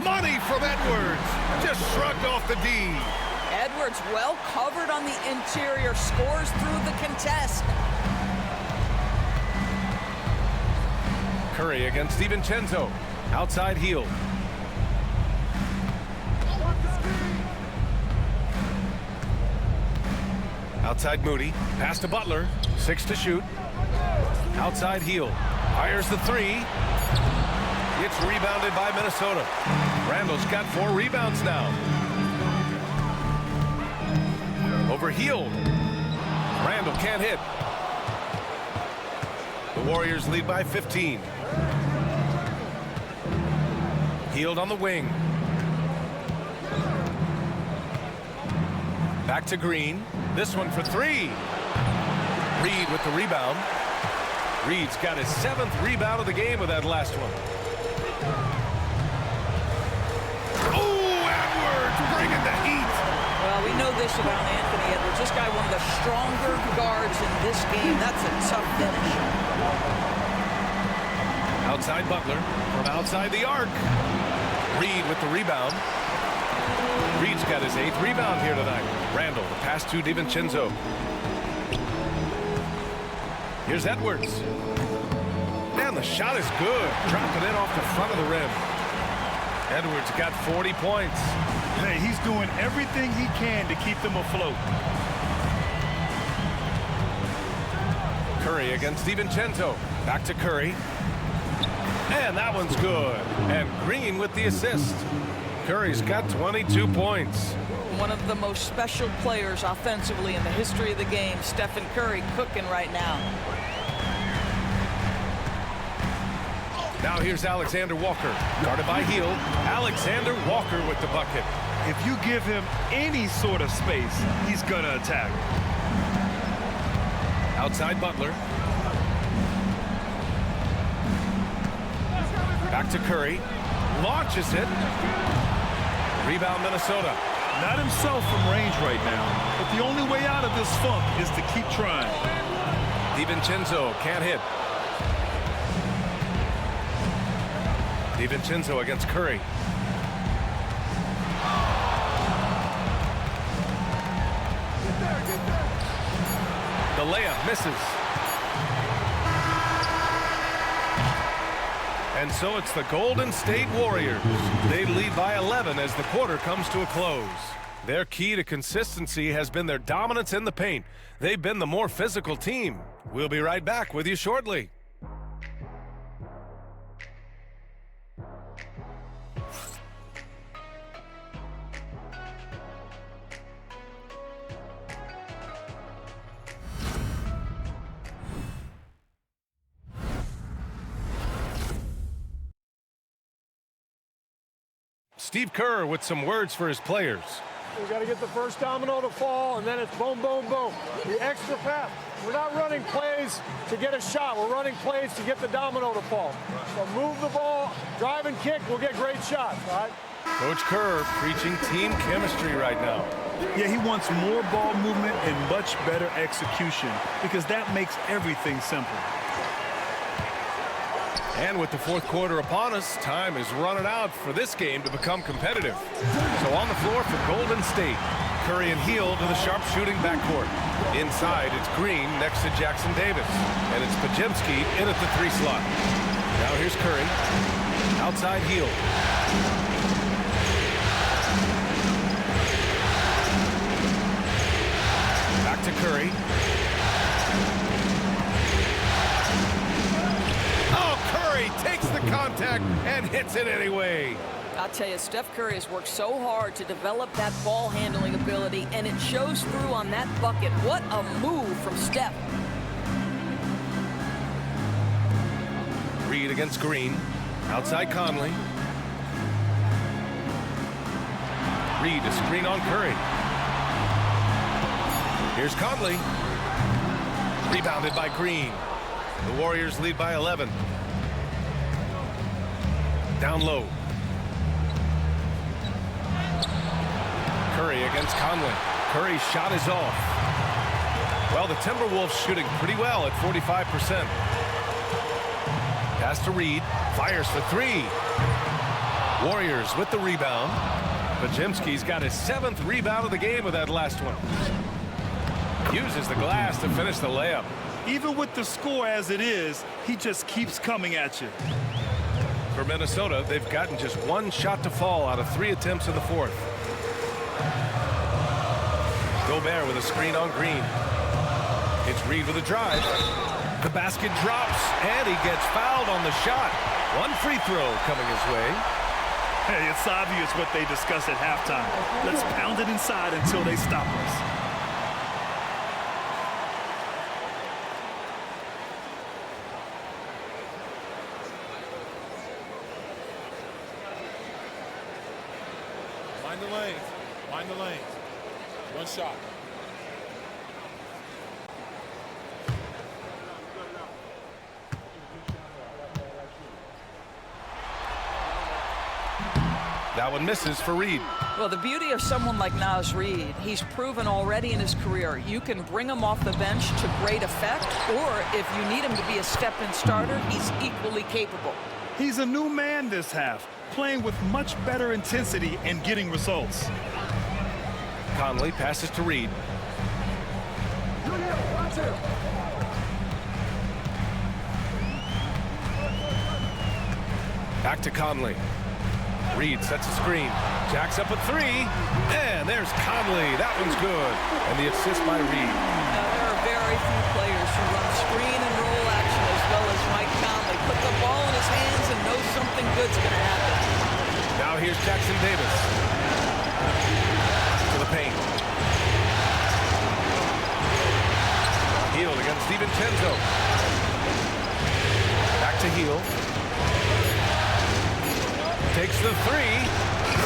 Money from Edwards. Just shrugged off the D. Edwards well covered on the interior, scores through the contest. Curry against DiVincenzo. Outside Hield. Outside Moody. Pass to Butler. 6 to shoot. Outside Hield. Fires the 3. It's rebounded by Minnesota. Randall's got 4 rebounds now. Over Hield. Randall can't hit. The Warriors lead by 15. Hield on the wing. Back to Green. This one for 3. Reed with the rebound. Reed's got his 7th rebound of the game with that last one. Oh, Edwards bringing the heat. Well, we know this about Anthony Edwards. This guy, one of the stronger guards in this game. That's a tough finish. Outside Butler from outside the arc. Reed with the rebound. Reed's got his 8th rebound here tonight. Randall, the pass to DiVincenzo. Here's Edwards. And the shot is good. Dropping it off the front of the rim. Edwards got 40 points. Hey, he's doing everything he can to keep them afloat. Curry against DiVincenzo. Back to Curry. And that one's good. And Green with the assist. Curry's got 22 points. One of the most special players offensively in the history of the game, Stephen Curry, cooking right now. Now here's Alexander Walker. Guarded by Hield. Alexander Walker with the bucket. If you give him any sort of space, he's going to attack. Outside Butler. Back to Curry. Launches it. Rebound Minnesota. Not himself from range right now, but the only way out of this funk is to keep trying. DiVincenzo can't hit. DiVincenzo against Curry. The layup misses. And so it's the Golden State Warriors. They lead by 11 as the quarter comes to a close. Their key to consistency has been their dominance in the paint. They've been the more physical team. We'll be right back with you shortly. Steve Kerr with some words for his players. We got to get the first domino to fall, and then it's boom, boom, boom. The extra pass. We're not running plays to get a shot. We're running plays to get the domino to fall. So move the ball, drive and kick, we'll get great shots, all right? Coach Kerr preaching team chemistry right now. Yeah, he wants more ball movement and much better execution because that makes everything simple. And with the fourth quarter upon us, time is running out for this game to become competitive. So on the floor for Golden State, Curry and Hield to the sharpshooting backcourt. Inside, it's Green next to Jackson Davis. And it's Podziemski in at the 3 slot. Now here's Curry. Outside Hield. Back to Curry. Takes the contact and hits it anyway. I'll tell you, Steph Curry has worked so hard to develop that ball handling ability, and it shows through on that bucket. What a move from Steph. Reed against Green. Outside Conley. Reed to screen on Curry. Here's Conley. Rebounded by Green. The Warriors lead by 11. Down low. Curry against Conley. Curry's shot is off. Well, the Timberwolves shooting pretty well at 45%. Pass to Reed. Fires for 3. Warriors with the rebound. Podziemski's got his 7th rebound of the game with that last one. Uses the glass to finish the layup. Even with the score as it is, he just keeps coming at you. For Minnesota, they've gotten just 1 shot to fall out of 3 attempts in the 4th. Gobert with a screen on Green. It's Reed with a drive. The basket drops, and he gets fouled on the shot. 1 free throw coming his way. Hey, it's obvious what they discussed at halftime. Let's pound it inside until they stop us. Mind the lanes. Mind the lanes. 1 shot. That one misses for Reed. Well, the beauty of someone like Naz Reid, he's proven already in his career, you can bring him off the bench to great effect, or if you need him to be a step-in starter, he's equally capable. He's a new man this half, playing with much better intensity and getting results. Conley passes to Reid. Back to Conley. Reid sets a screen. Jacks up a three. And there's Conley. That one's good. And the assist by Reid. Now, there are very few players who run screen and roll action as well as Mike Conley. Put the ball in his hands and knows something good's going to happen. Now here's Jackson Davis. To the paint. Hield against DiVincenzo. Back to Hield. Takes the three,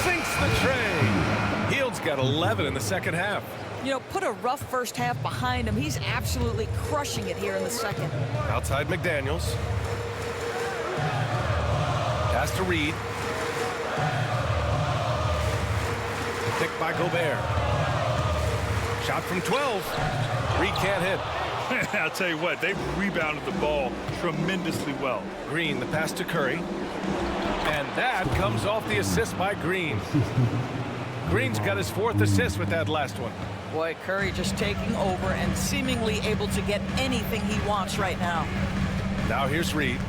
sinks the tray. Hield's got 11 in the second half. You know, put a rough first half behind him. He's absolutely crushing it here in the second. Outside McDaniels. Pass to Reid. Picked by Gobert. Shot from 12. Reid can't hit. I'll tell you what, they rebounded the ball tremendously well. Green, the pass to Curry. And that comes off the assist by Green. Green's got his 4th assist with that last one. Boy, Curry just taking over and seemingly able to get anything he wants right now. Now here's Reid.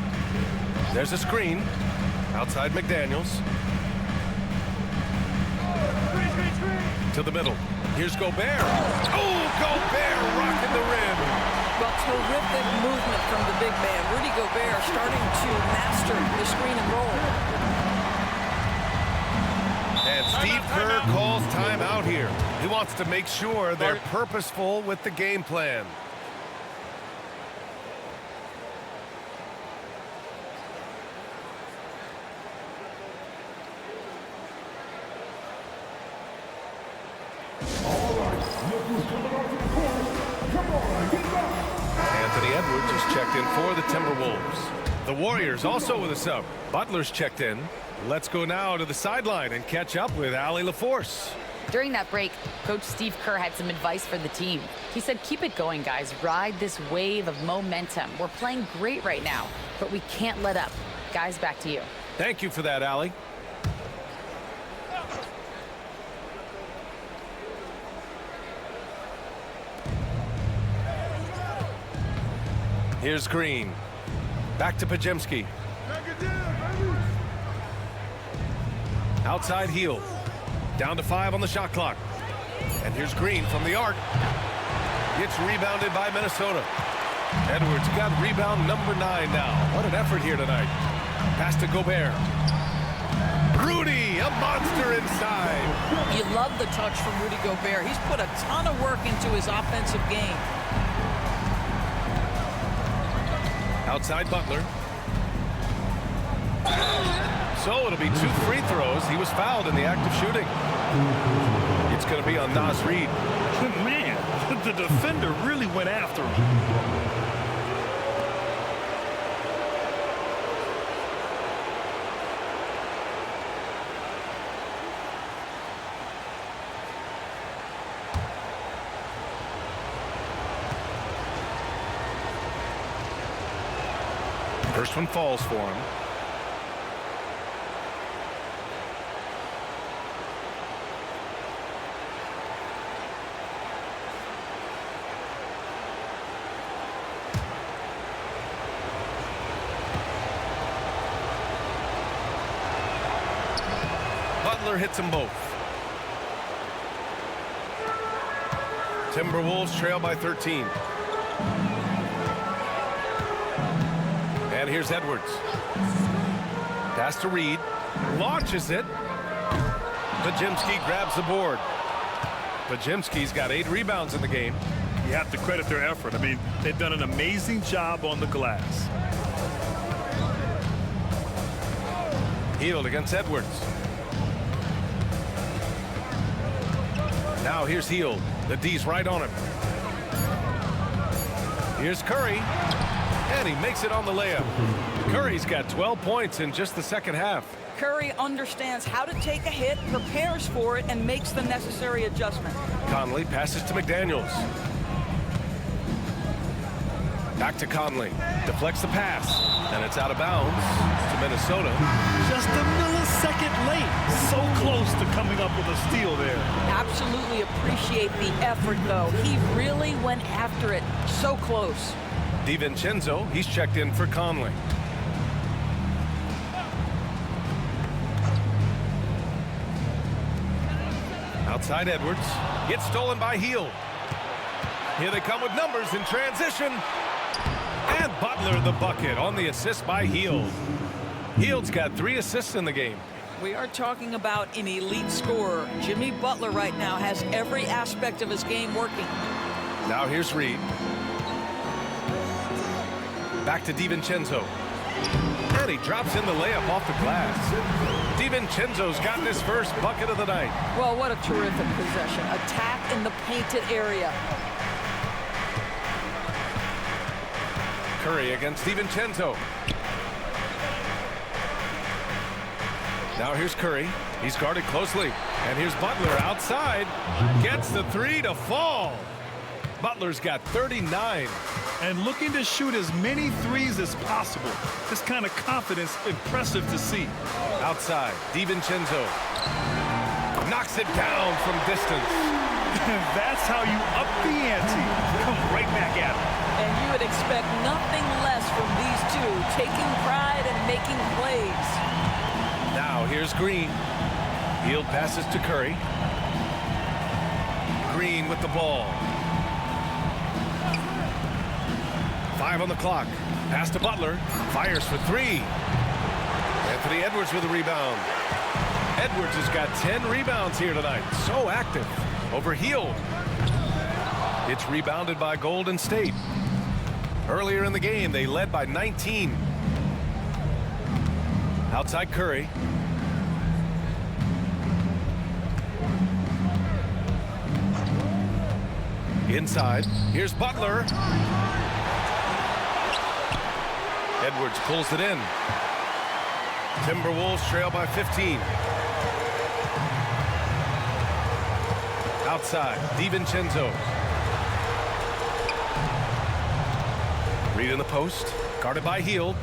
There's a screen. Outside McDaniels. To the middle. Here's Gobert. Oh, Gobert rocking the rim. Well, terrific movement from the big man. Rudy Gobert starting to master the screen and roll. And Steve Kerr calls timeout here. He wants to make sure they're purposeful with the game plan. Anthony Edwards is checked in for the Timberwolves. The Warriors also with a sub. Butler's checked in. Let's go now to the sideline and catch up with Allie LaForce. During that break, Coach Steve Kerr had some advice for the team. He said, keep it going, guys. Ride this wave of momentum. We're playing great right now, but we can't let up. Guys, back to you. Thank you for that, Allie. Here's Green. Back to Pajemski. Outside Hield. Down to 5 on the shot clock. And here's Green from the arc. Gets rebounded by Minnesota. Edwards got rebound number 9 now. What an effort here tonight. Pass to Gobert. Rudy, a monster inside. You love the touch from Rudy Gobert. He's put a ton of work into his offensive game. Outside Butler. So it'll be 2 free throws. He was fouled in the act of shooting. It's going to be on Naz Reid. Man, the defender really went after him. First one falls for him. Butler hits them both. Timberwolves trail by 13. And here's Edwards. Pass to Reid. Launches it. Pajemski grabs the board. Pajemski's got 8 rebounds in the game. You have to credit their effort. I mean, they've done an amazing job on the glass. Hield against Edwards. Now here's Hield. The D's right on him. Here's Curry. And he makes it on the layup. Curry's got 12 points in just the second half. Curry understands how to take a hit, prepares for it, and makes the necessary adjustment. Conley passes to McDaniels. Back to Conley. Deflects the pass. And it's out of bounds to Minnesota. Just a millisecond late. So close to coming up with a steal there. Absolutely appreciate the effort, though. He really went after it. So close. DiVincenzo, he's checked in for Conley. Outside Edwards. Gets stolen by Hield. Here they come with numbers in transition. And Butler the bucket on the assist by Hield. Hield's got 3 assists in the game. We are talking about an elite scorer. Jimmy Butler right now has every aspect of his game working. Now here's Reed. Back to DiVincenzo. And he drops in the layup off the glass. DiVincenzo's gotten his first bucket of the night. Well, what a terrific possession. Attack in the painted area. Curry against DiVincenzo. Now here's Curry. He's guarded closely. And here's Butler outside. Gets the 3 to fall. Butler's got 39. And looking to shoot as many threes as possible. This kind of confidence, impressive to see. Outside, DiVincenzo knocks it down from distance. That's how you up the ante. Come right back at him. And you would expect nothing less from these two, taking pride and making plays. Now here's Green. Hield passes to Curry. Green with the ball. 5 on the clock. Pass to Butler. Fires for 3. Anthony Edwards with a rebound. Edwards has got 10 rebounds here tonight. So active over Hield. It's rebounded by Golden State. Earlier in the game, they led by 19. Outside Curry. Inside. Here's Butler. Edwards pulls it in. Timberwolves trail by 15. Outside, DiVincenzo. Reed in the post, guarded by Hield.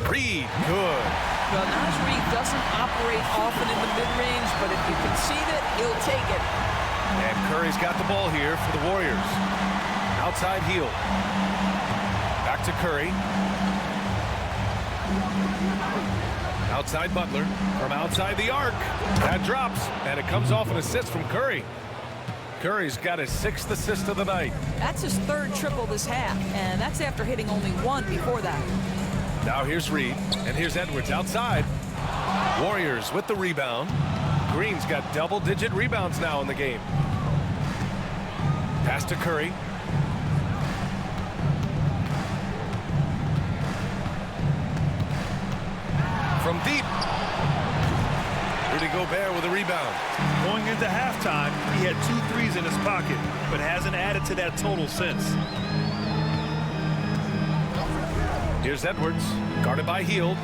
Reed, good. Well, Naz Reed doesn't operate often in the mid-range, but if you concede it, he'll take it. And Curry's got the ball here for the Warriors. Outside Hield. Back to Curry. Outside Butler. From outside the arc. That drops, and it comes off an assist from Curry. Curry's got his 6th assist of the night. That's his 3rd triple this half, and that's after hitting only 1 before that. Now here's Reed, and here's Edwards outside. Warriors with the rebound. Green's got double-digit rebounds now in the game. Pass to Curry. From deep. Rudy Gobert with a rebound. Going into halftime, he had 2 threes in his pocket, but hasn't added to that total since. Here's Edwards, guarded by Hield,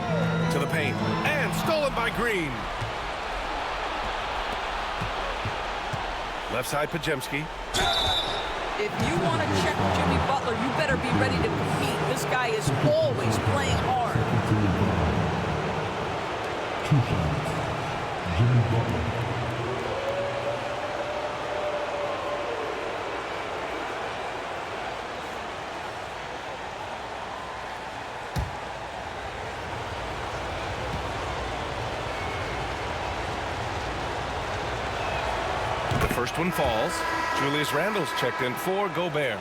to the paint, and stolen by Green. Left side, Podziemski. If you want to check Jimmy Butler, you better be ready to compete. This guy is always playing hard. 2 shots. Jimmy Butler. The first one falls. Julius Randle's checked in for Gobert.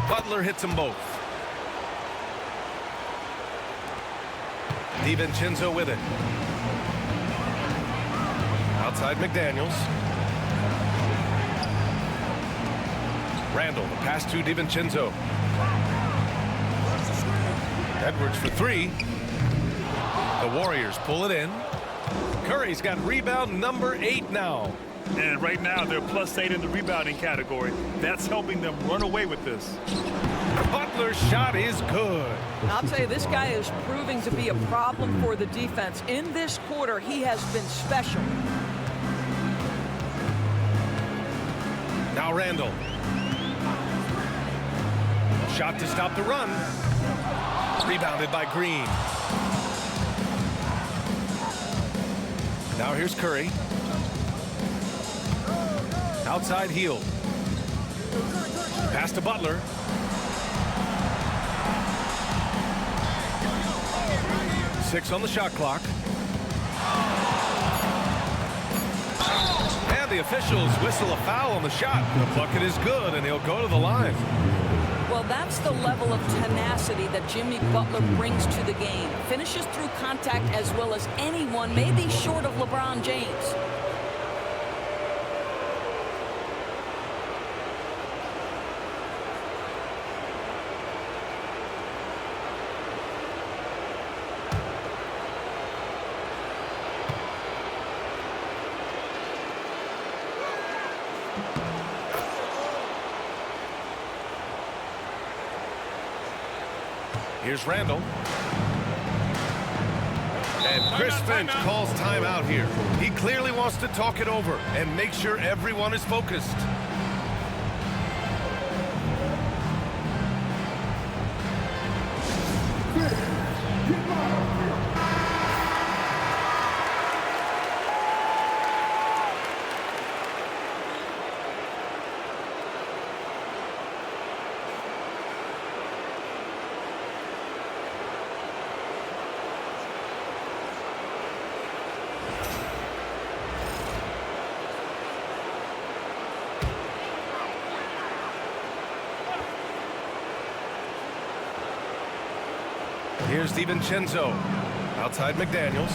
Butler hits them both. DiVincenzo with it. Outside McDaniels. Randle, the pass to DiVincenzo. Edwards for three. The Warriors pull it in. Curry's got rebound number 8 now. And right now, they're +8 in the rebounding category. That's helping them run away with this. Butler's shot is good. I'll tell you, this guy is proving to be a problem for the defense. In this quarter, he has been special. Now Randall. Shot to stop the run. Rebounded by Green. Now here's Curry. Outside heel. Pass to Butler. Six on the shot clock. And the officials whistle a foul on the shot. The bucket is good, and he'll go to the line. Well, that's the level of tenacity that Jimmy Butler brings to the game. Finishes through contact as well as anyone, maybe short of LeBron James. Here's Randall. And Chris Finch calls timeout here. He clearly wants to talk it over and make sure everyone is focused. Here's DiVincenzo. Outside McDaniels.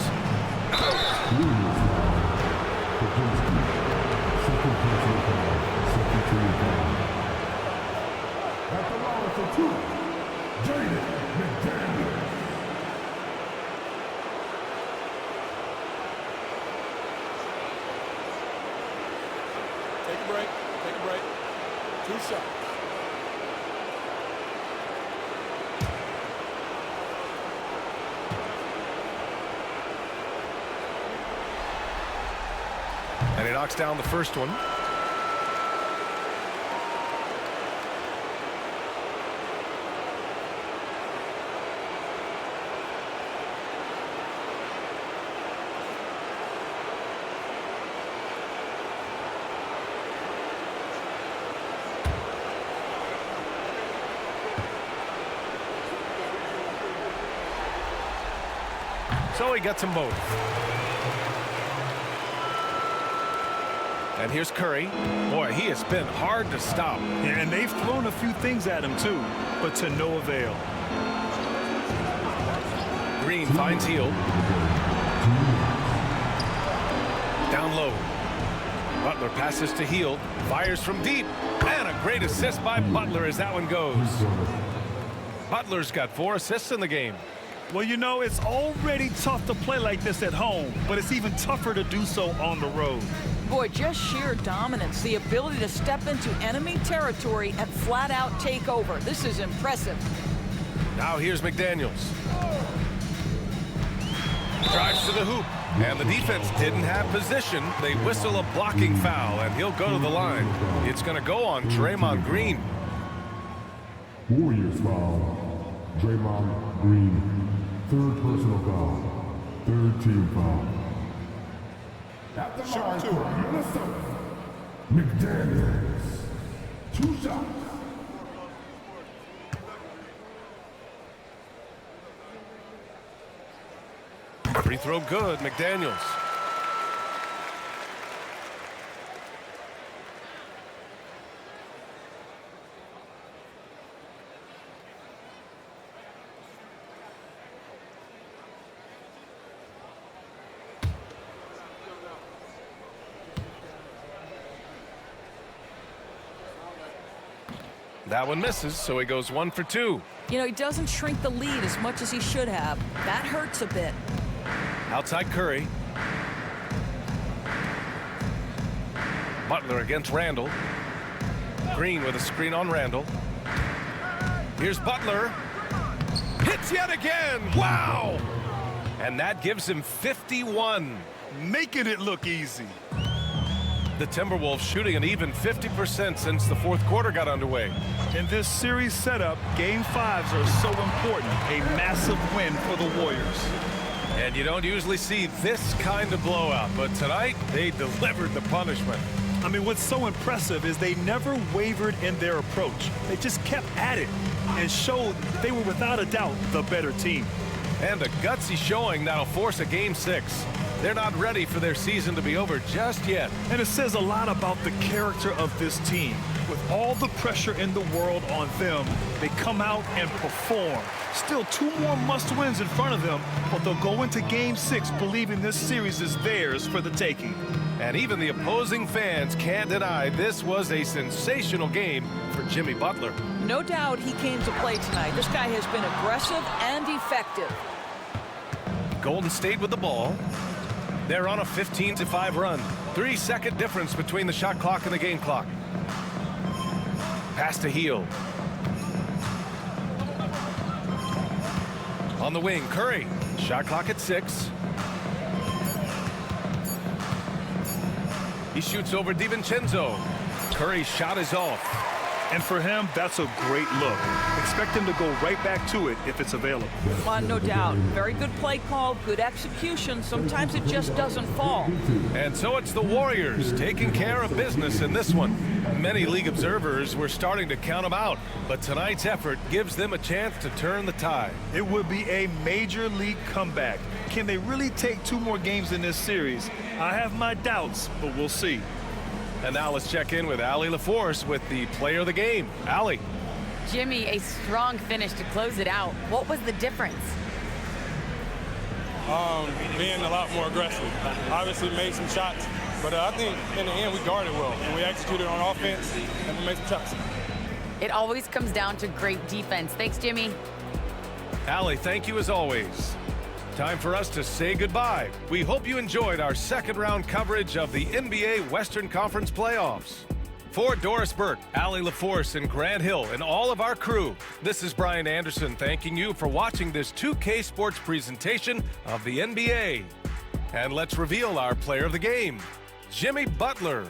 At the line for 2, Jaden McDaniels. Take a break. Take a break. 2 shots. And he knocks down the first one. So he gets them both. And here's Curry. Boy, he has been hard to stop. Yeah, and they've thrown a few things at him too, but to no avail. Green finds Hield. Down low. Butler passes to Hield. Fires from deep. And a great assist by Butler as that one goes. Butler's got 4 assists in the game. Well, you know, it's already tough to play like this at home, but it's even tougher to do so on the road. Boy, just sheer dominance, the ability to step into enemy territory and flat out take over. This is impressive. Now here's McDaniels. Drives to the hoop, and the defense didn't have position. They whistle a blocking foul, and he'll go to the line. It's going to go on Draymond Green. Warriors foul. Draymond Green. 3rd personal foul. 3rd team foul. At the line for Minnesota, McDaniels. 2 shots. Free throw good, McDaniels. That one misses, so he goes 1 for 2. You know, he doesn't shrink the lead as much as he should have. That hurts a bit. Outside Curry. Butler against Randall. Green with a screen on Randall. Here's Butler. Hits yet again. Wow! And that gives him 51. Making it look easy. The Timberwolves shooting an even 50% since the fourth quarter got underway. In this series setup, Game 5s are so important. A massive win for the Warriors. And you don't usually see this kind of blowout, but tonight they delivered the punishment. I mean, what's so impressive is they never wavered in their approach. They just kept at it and showed they were without a doubt the better team. And a gutsy showing that'll force a Game 6. They're not ready for their season to be over just yet. And it says a lot about the character of this team. With all the pressure in the world on them, they come out and perform. Still 2 more must-wins in front of them, but they'll go into Game 6 believing this series is theirs for the taking. And even the opposing fans can't deny this was a sensational game for Jimmy Butler. No doubt he came to play tonight. This guy has been aggressive and effective. Golden State with the ball. They're on a 15-5 run. 3-second difference between the shot clock and the game clock. Pass to Hield. On the wing, Curry. Shot clock at 6. He shoots over DiVincenzo. Curry's shot is off. And for him, that's a great look. Expect him to go right back to it if it's available. No doubt. Very good play call, good execution. Sometimes it just doesn't fall. And so it's the Warriors taking care of business in this one. Many league observers were starting to count them out, but tonight's effort gives them a chance to turn the tide. It would be a major league comeback. Can they really take 2 more games in this series? I have my doubts, but we'll see. And now let's check in with Allie LaForce with the player of the game. Allie. Jimmy, a strong finish to close it out. What was the difference? Being a lot more aggressive. Obviously made some shots, but I think in the end we guarded well and we executed on offense and we made some shots. It always comes down to great defense. Thanks, Jimmy. Allie, thank you as always. Time for us to say goodbye. We hope you enjoyed our second-round coverage of the NBA Western Conference playoffs. For Doris Burke, Allie LaForce, and Grant Hill, and all of our crew, this is Brian Anderson thanking you for watching this 2K Sports presentation of the NBA. And let's reveal our player of the game, Jimmy Butler.